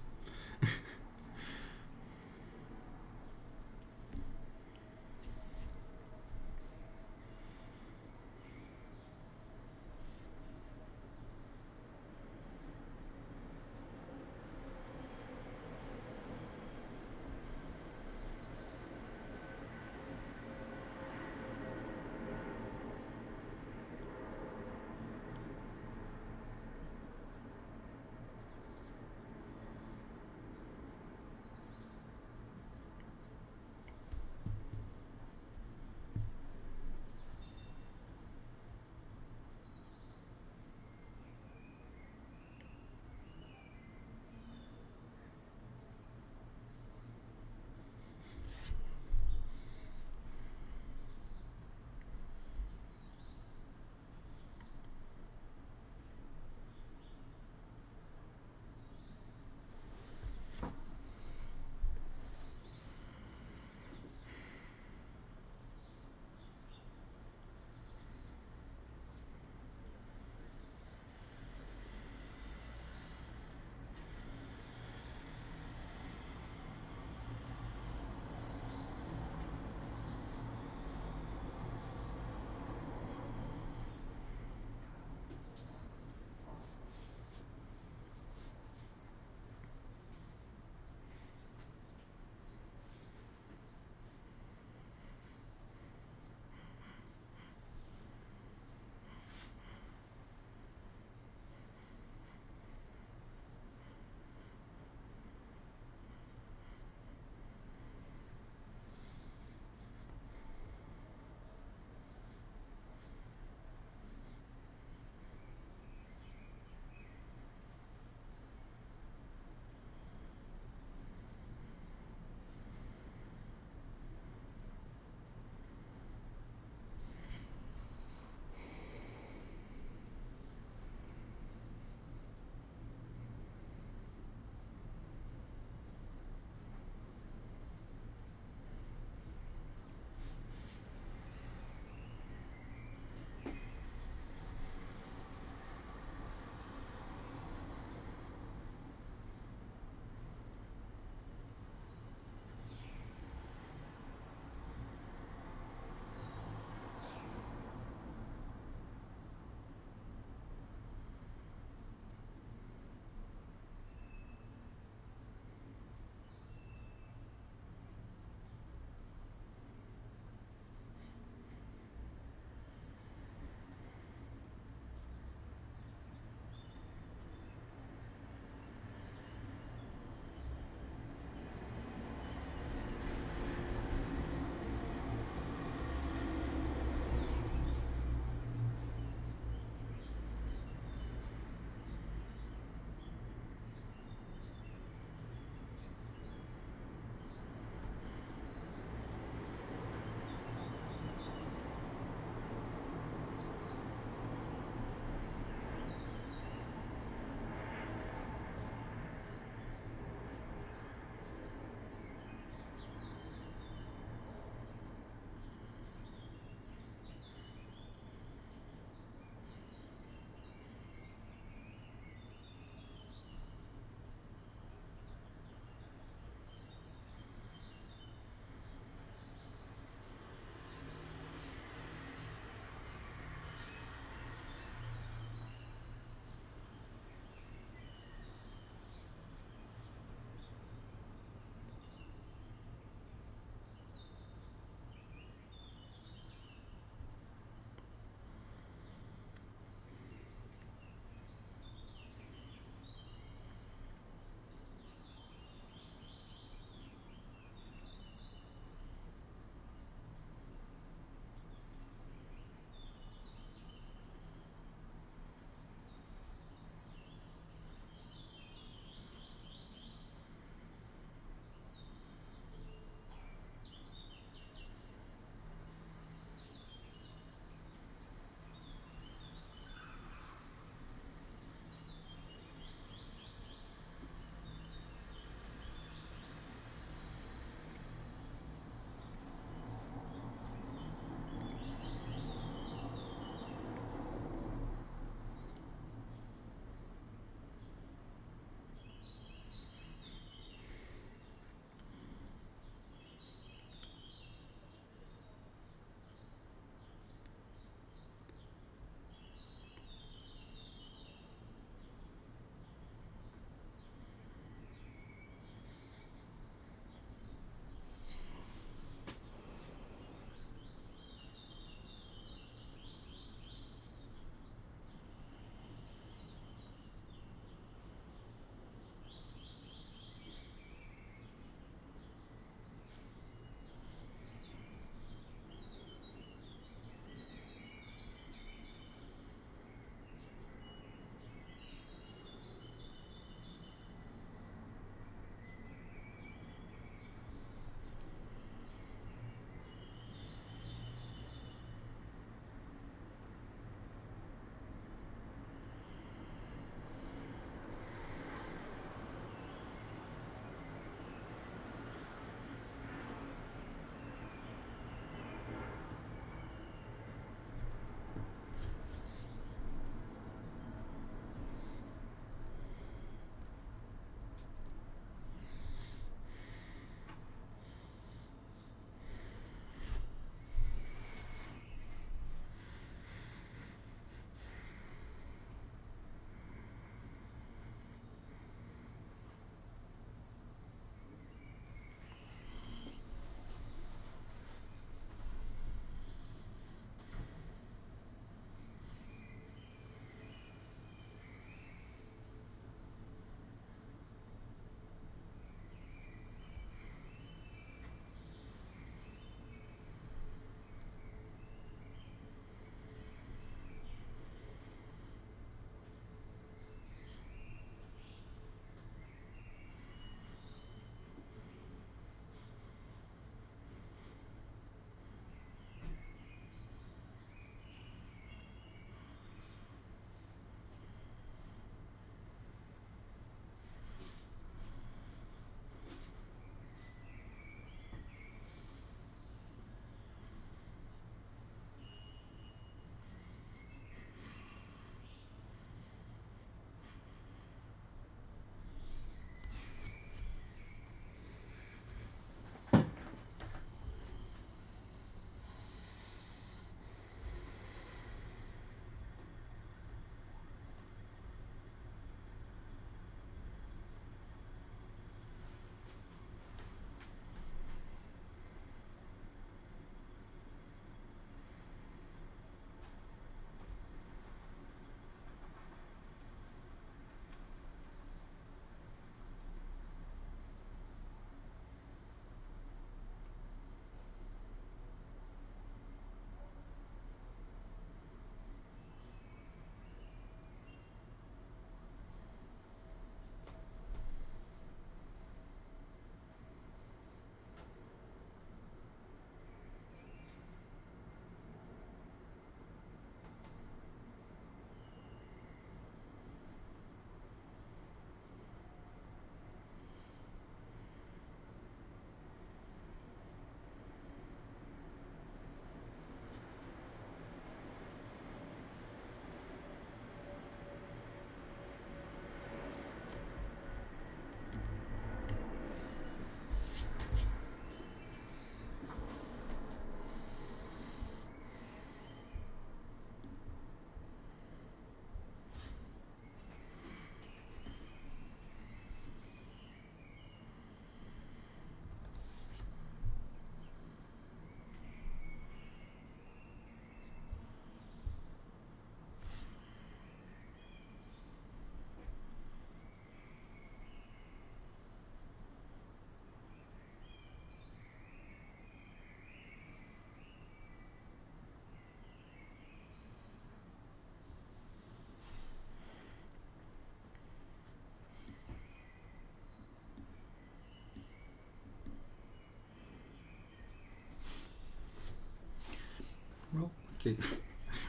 A: okay,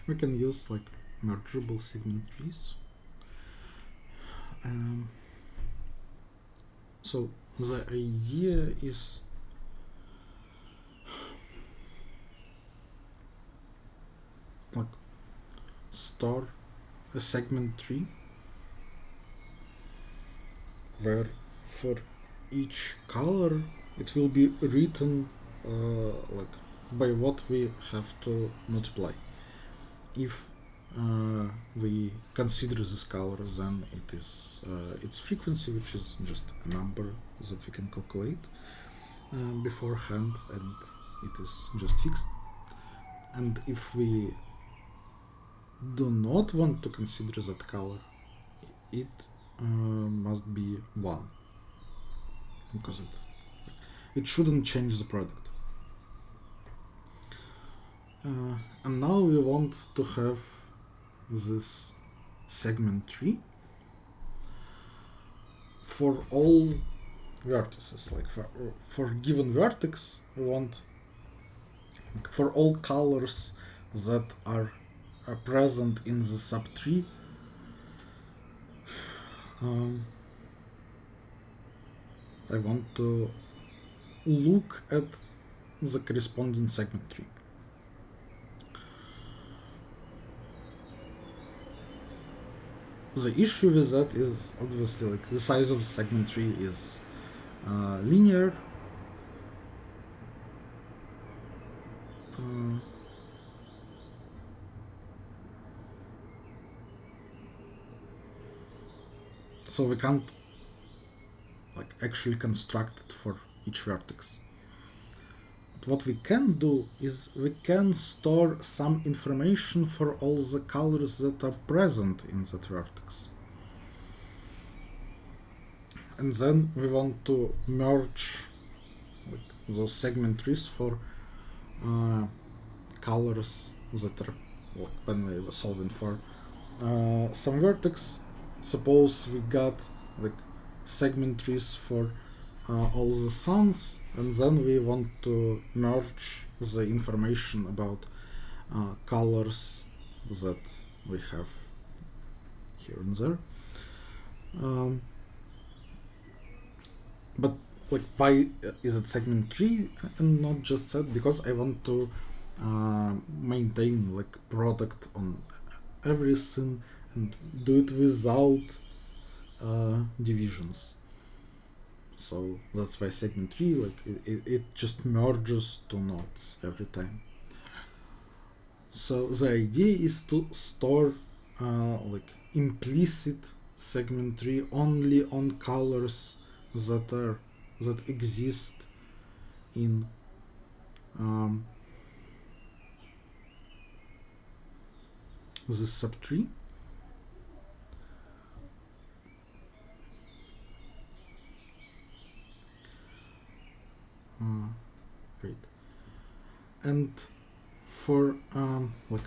A: we can use like mergeable segment trees. So the idea is like store a segment tree where for each color it will be written like by what we have to multiply. If we consider this color, then it is its frequency, which is just a number that we can calculate beforehand, and it is just fixed. And if we do not want to consider that color, it must be 1, because it shouldn't change the product. And now we want to have this segment tree for all vertices. Like for given vertex, we want for all colors that are present in the subtree. I want to look at the corresponding segment tree. The issue with that is obviously like the size of the segment tree is linear. So we can't like actually construct it for each vertex. But what we can do is we can store some information for all the colors that are present in that vertex. And then we want to merge like those segment trees for colors that are when we were solving for some vertex. Suppose we got like segment trees for all the suns, and then we want to merge the information about colors that we have here and there. But like, why is it segment tree and not just set? Because I want to maintain like product on everything and do it without divisions. So that's why segment tree, like it just merges two nodes every time. So the idea is to store like implicit segment tree only on colors that exist in the subtree. Great. And for like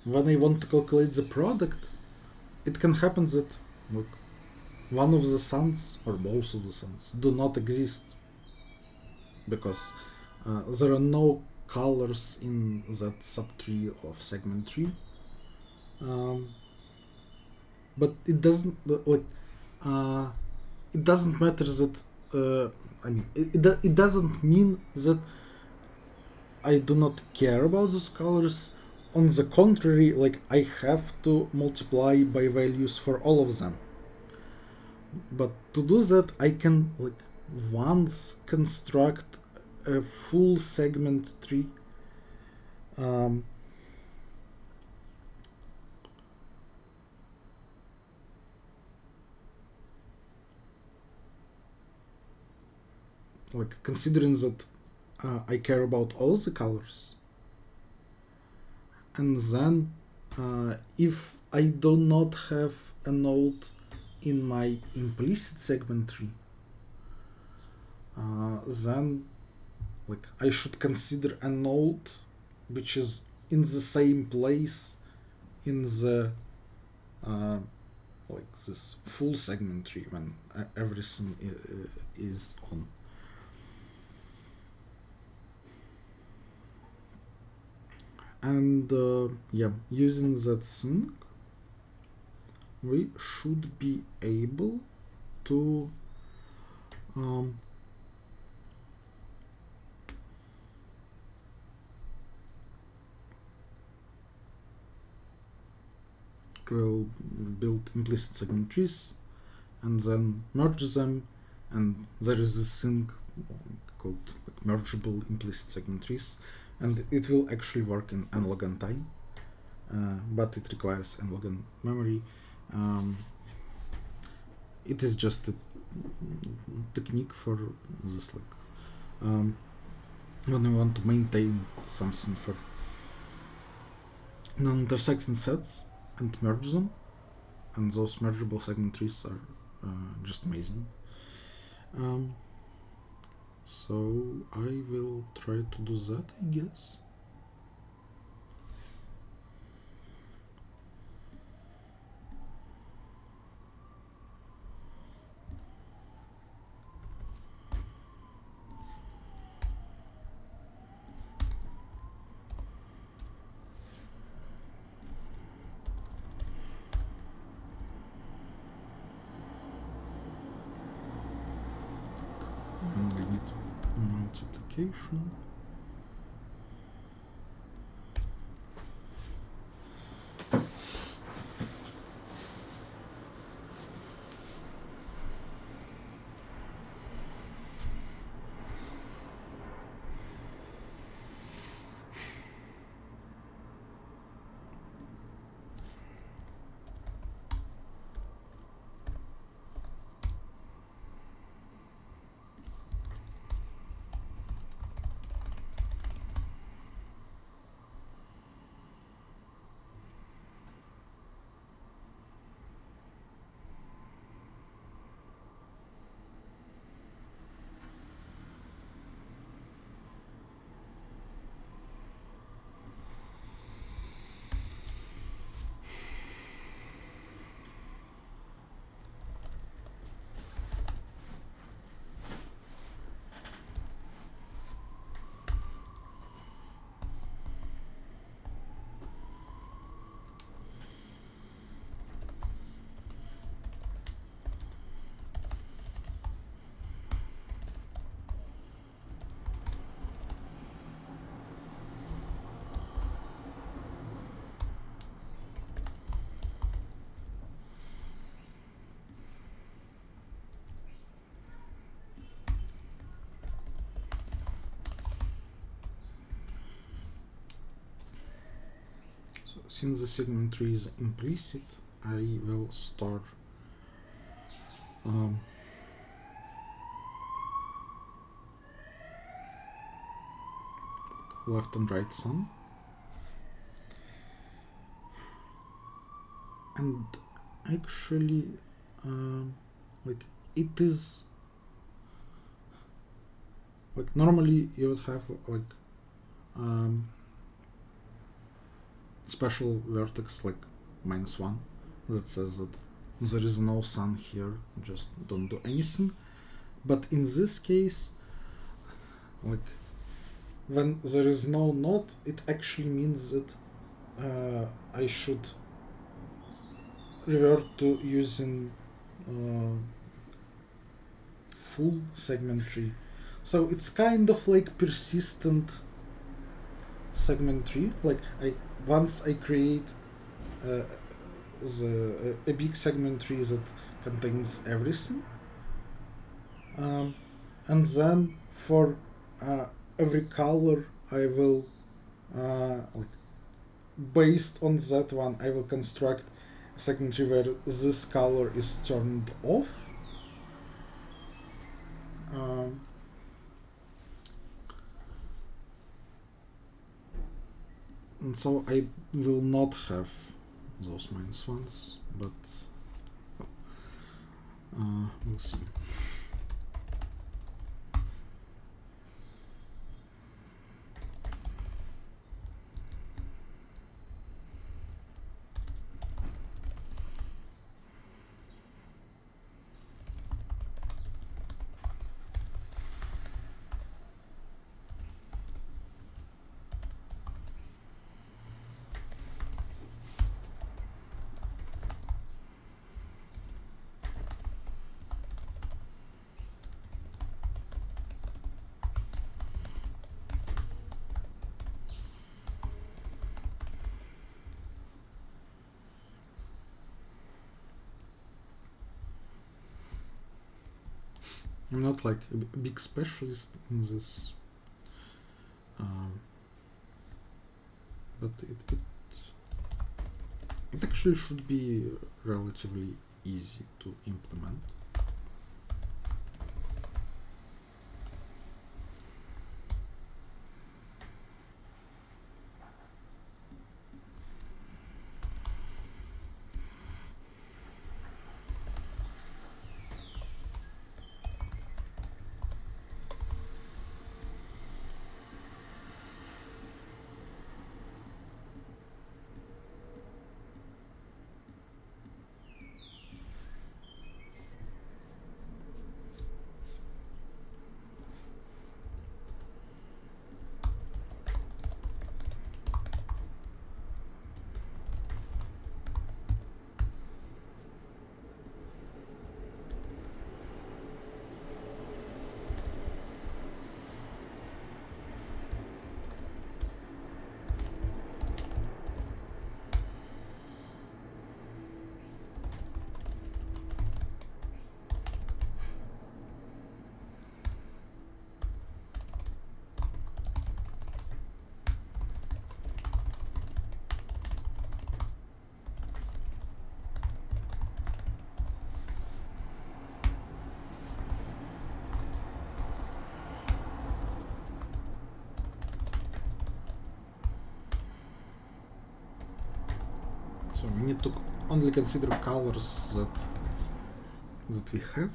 A: when I want to calculate the product, it can happen that like one of the suns or both of the suns do not exist because there are no colors in that subtree of segment tree. But it doesn't like it doesn't matter that I mean it doesn't mean that I do not care about those colors. On the contrary, like I have to multiply by values for all of them. But to do that, I can like once construct a full segment tree. Like considering that I care about all the colors, and then if I do not have a node in my implicit segment tree, then like I should consider a node which is in the same place in the like this full segment tree when everything is on. And yeah, using that sync, we should be able to will build implicit segment trees and then merge them, and there is a sync called like mergeable implicit segment trees, and it will actually work in nlogn time, but it requires nlogn memory. It is just a technique for this, like when we want to maintain something for non-intersecting sets and merge them, and those mergeable segment trees are just amazing. So I will try to do that, I guess. And we need multiplication. Since the segment tree is implicit, I will store left and right sum, and actually like it is like normally you would have like special vertex like -1 that says that there is no sun here, just don't do anything. But in this case, like when there is no node, it actually means that I should revert to using full segment tree. So it's kind of like persistent segment tree. Like once I create a big segment tree that contains everything, and then for every color I will like based on that one I will construct a segment tree where this color is turned off. And so I will not have those -1s, but we'll see. I'm not like a big specialist in this, but it actually should be relatively easy to implement. So we need to only consider colors that we have.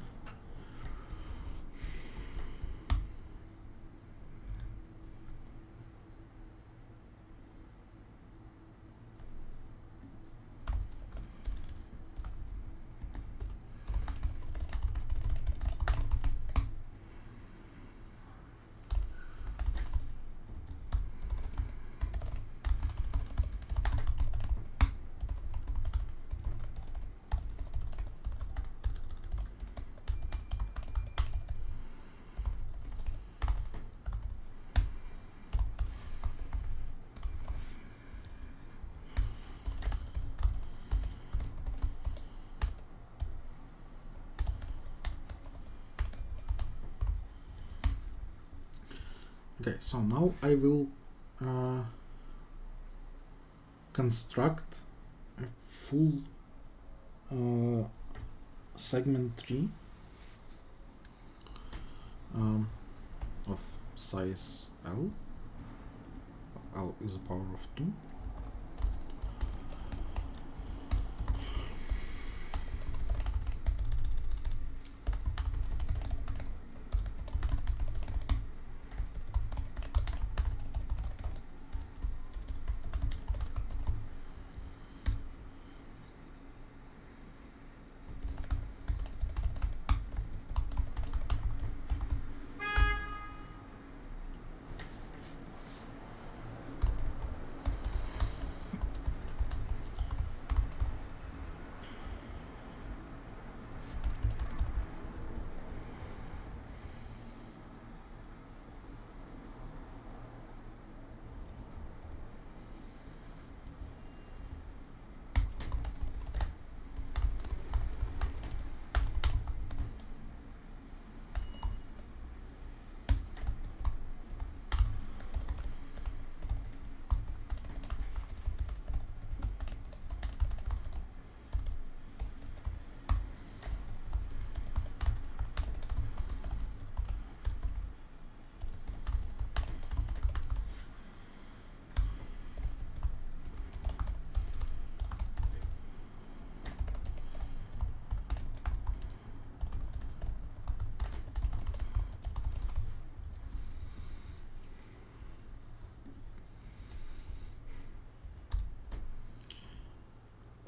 A: Okay, so now I will construct a full segment tree of size L. L is a power of 2.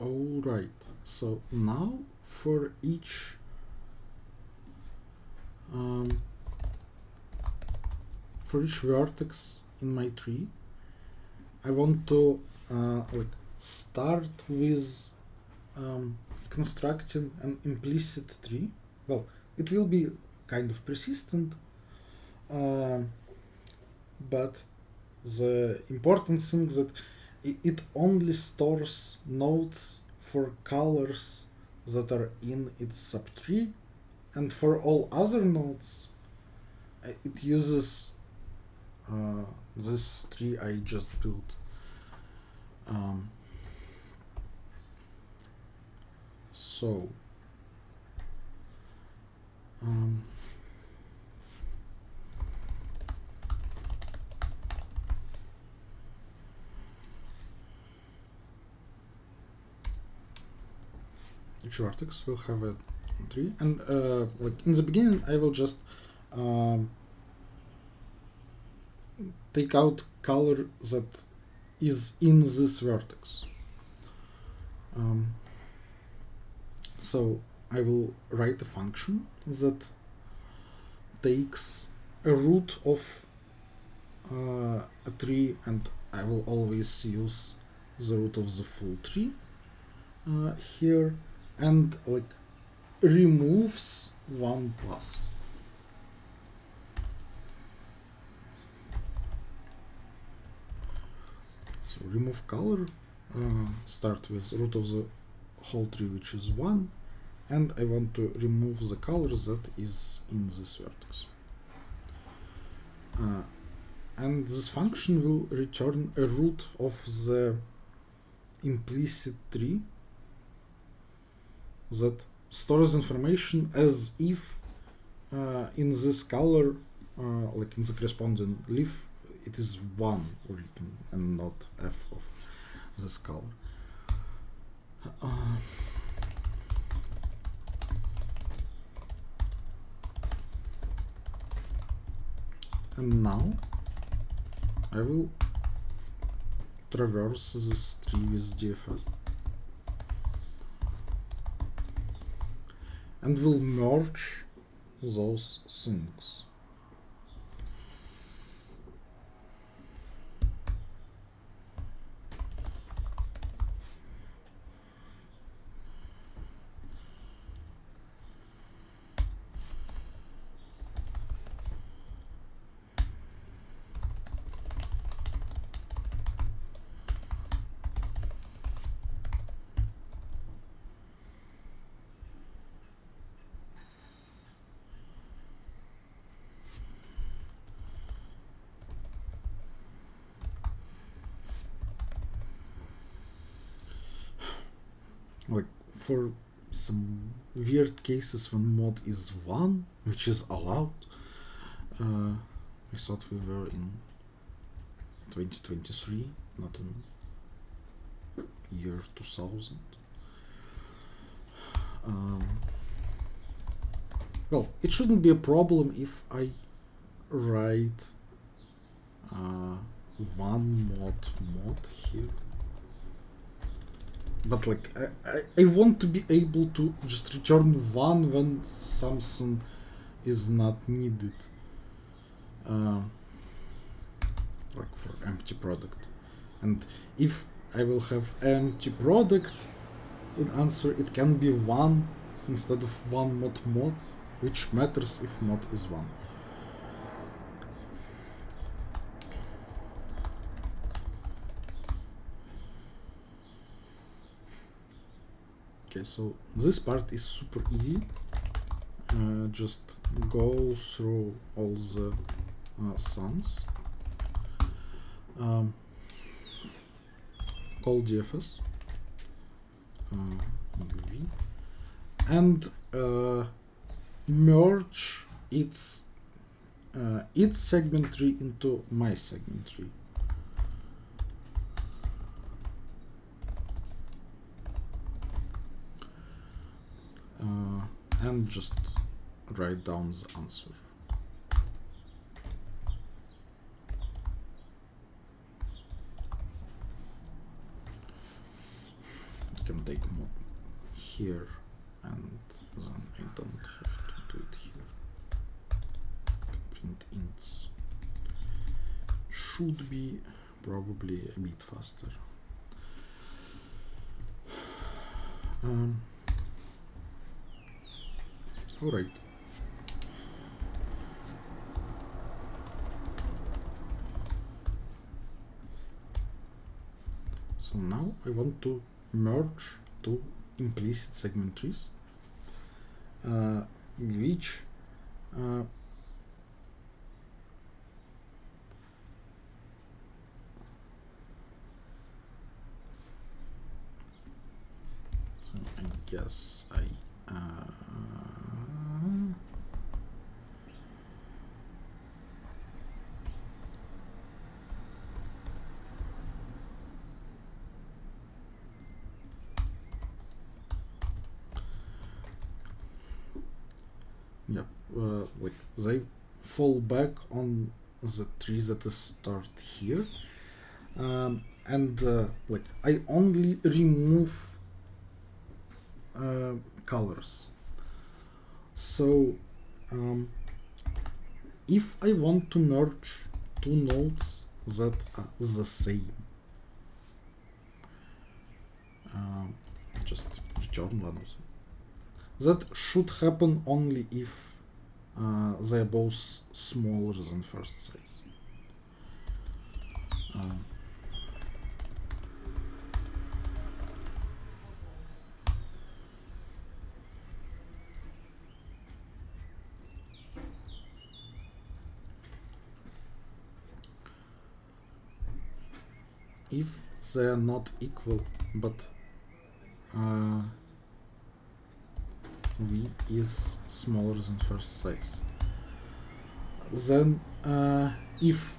A: Alright, so now for each vertex in my tree, I want to like start with constructing an implicit tree. Well, it will be kind of persistent, but the important thing is that it only stores nodes for colors that are in its subtree, And for all other nodes, it uses this tree I just built. So each vertex will have a tree, and like in the beginning I will just take out color that is in this vertex. So I will write a function that takes a root of a tree, and I will always use the root of the full tree here, and like removes one pass. So remove color, start with root of the whole tree, which is 1, and I want to remove the color that is in this vertex. And this function will return a root of the implicit tree that stores information as if in this color, like in the corresponding leaf, it is 1 written and not f of this color. And now I will traverse this tree with DFS and will merge those things. Like for some weird cases when mod is 1, which is allowed, I thought we were in 2023, not in year 2000. Well, it shouldn't be a problem if I write one mod here. But like I want to be able to just return 1 when something is not needed, like for empty product. And if I will have empty product in answer, it can be 1 instead of 1 mod, which matters if mod is 1. Okay, so this part is super easy. Just go through all the sons. Call DFS UV and merge its segment tree into my segment tree. And just write down the answer. I can take mod here, and then I don't have to do it here. I can print ints. Should be probably a bit faster. All right. So now I want to merge two implicit segment trees. which so I guess yeah, like they fall back on the tree that is start here, and like I only remove colors. So if I want to merge two nodes that are the same, just return one of them. That should happen only if they are both smaller than first size. If they are not equal, but v is smaller than first size, then if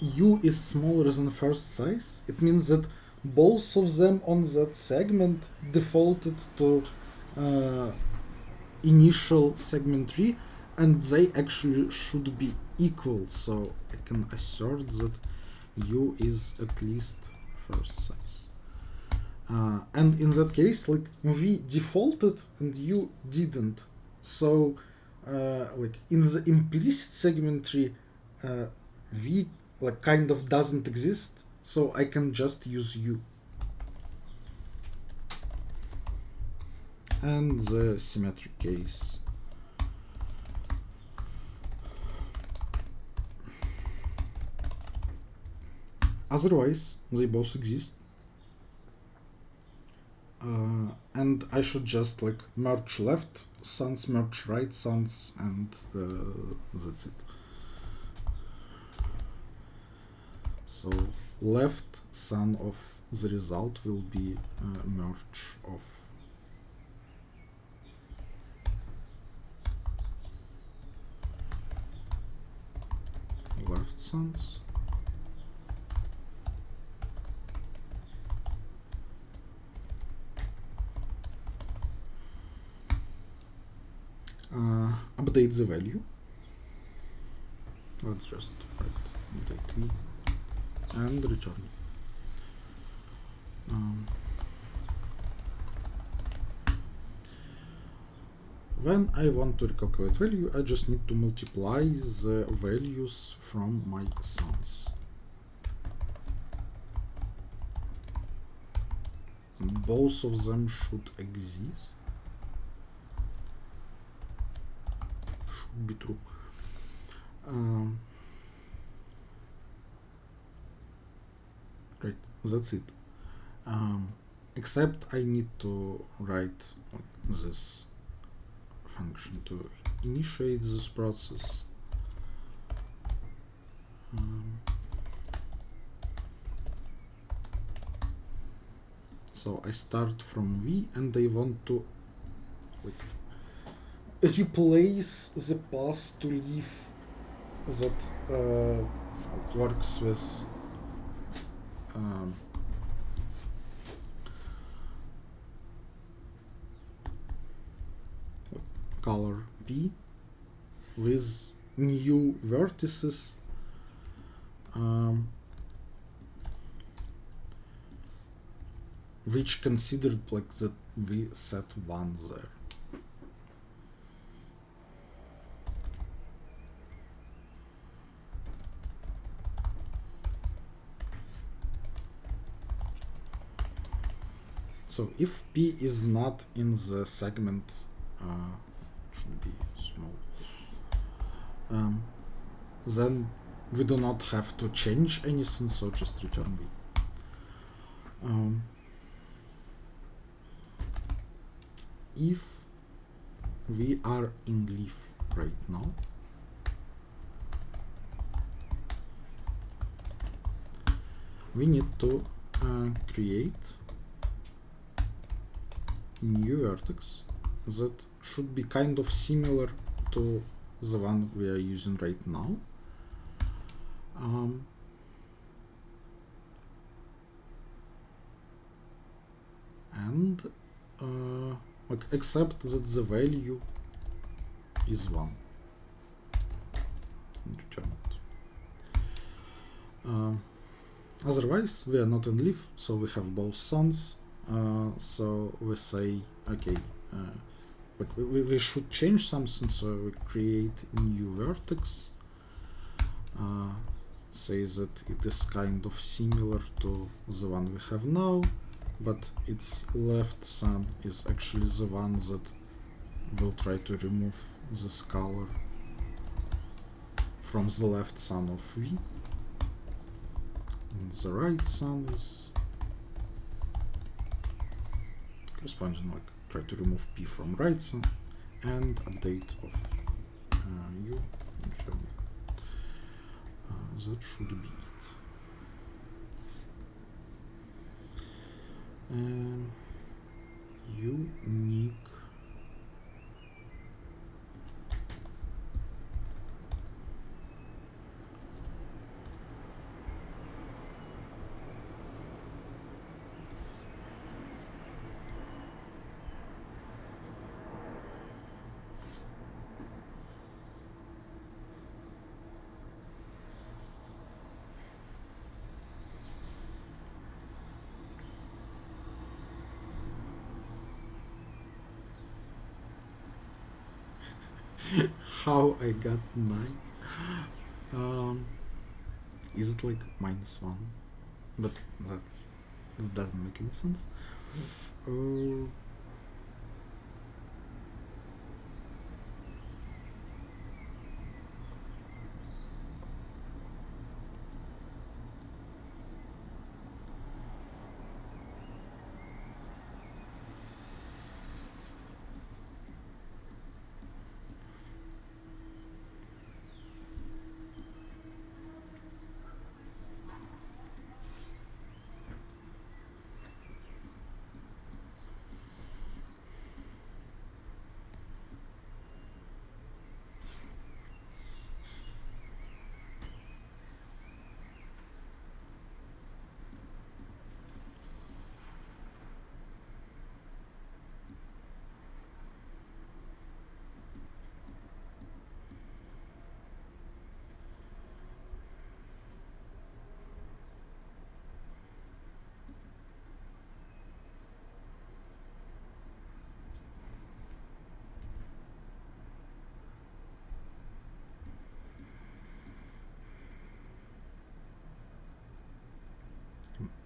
A: u is smaller than first size, it means that both of them on that segment defaulted to initial segment tree, and they actually should be equal. So I can assert that u is at least first size. And in that case, like v defaulted and u didn't. So like in the implicit segment tree, v like kind of doesn't exist. So I can just use u. And the symmetric case. Otherwise, they both exist. And I should just like merge left sons, merge right sons, and that's it. So left son of the result will be a merge of left sons update the value. Let's just write update v and return. When I want to recalculate value, I just need to multiply the values from my sons. And both of them should exist. Should be true. Right, that's it. Except I need to write this function to initiate this process. So I start from v and I want to like replace the path to leaf that works with color P with new vertices which considered like that we set 1 there. So if P is not in the segment, should be small, then we do not have to change anything, so just return V. If we are in leaf right now. We need to create new vertex that should be kind of similar to the one we are using right now. And like, except that the value is 1. Return it. Otherwise, we are not in leaf, so we have both sons. So we say, okay, like we should change something, so we create new vertex. Say that it is kind of similar to the one we have now, but its left son is actually the one that will try to remove this color from the left son of V. And the right son is corresponding, like, try to remove P from right son, and update of U. That should be it. Unique how I got 9. Is it like -1? But that doesn't make any sense.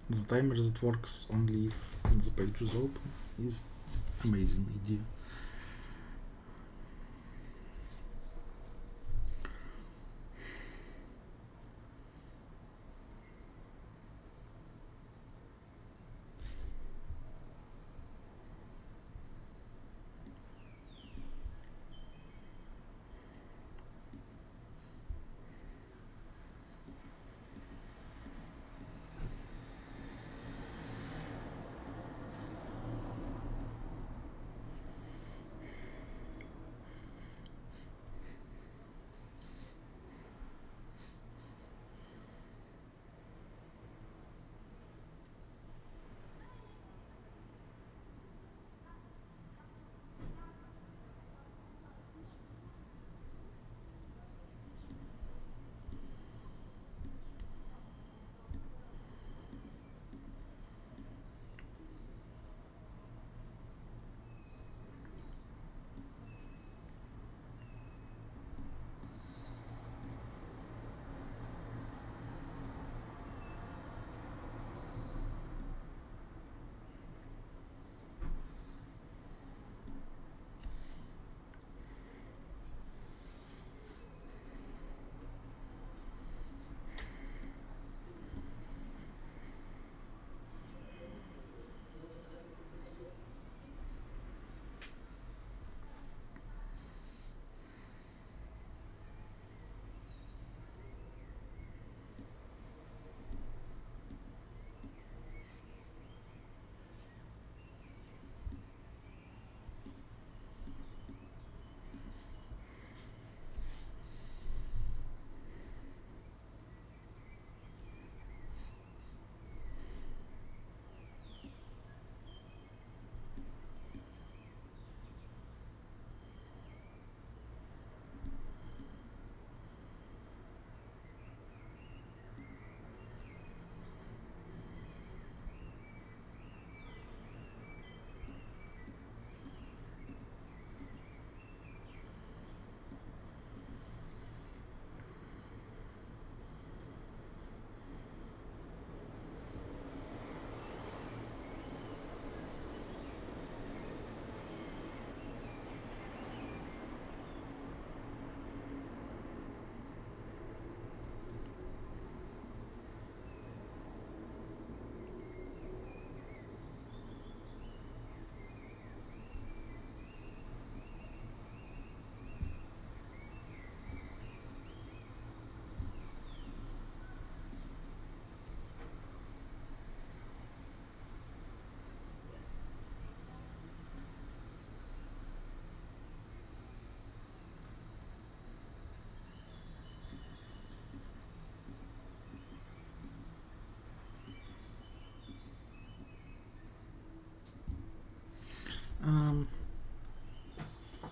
A: The timer that works only if the page is open is amazing idea.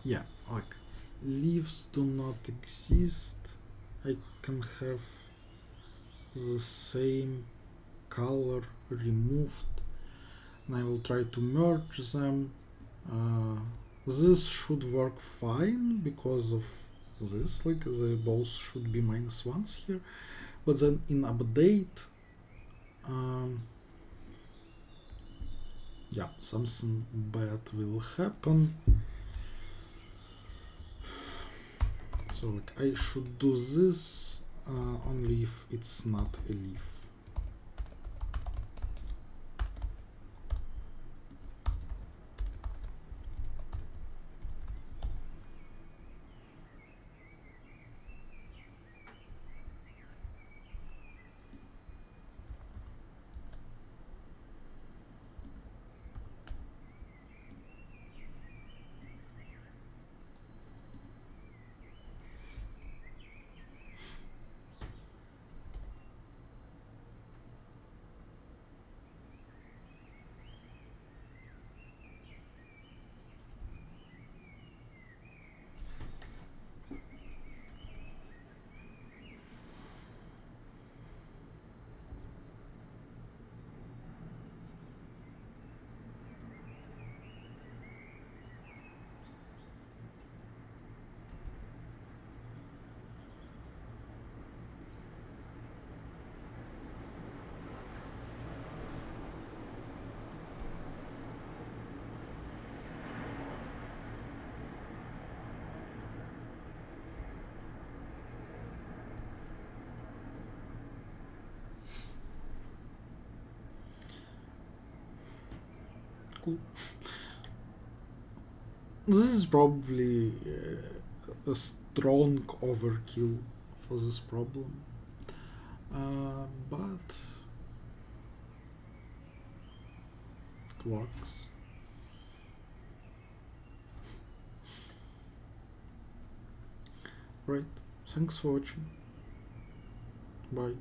A: Yeah, like leaves do not exist. I can have the same color removed, and I will try to merge them. This should work fine because of this, like the both should be -1s here, but then in update, yeah, something bad will happen. So like I should do this only if it's not a leaf. Cool. This is probably a strong overkill for this problem, but it works. Right, thanks for watching. Bye.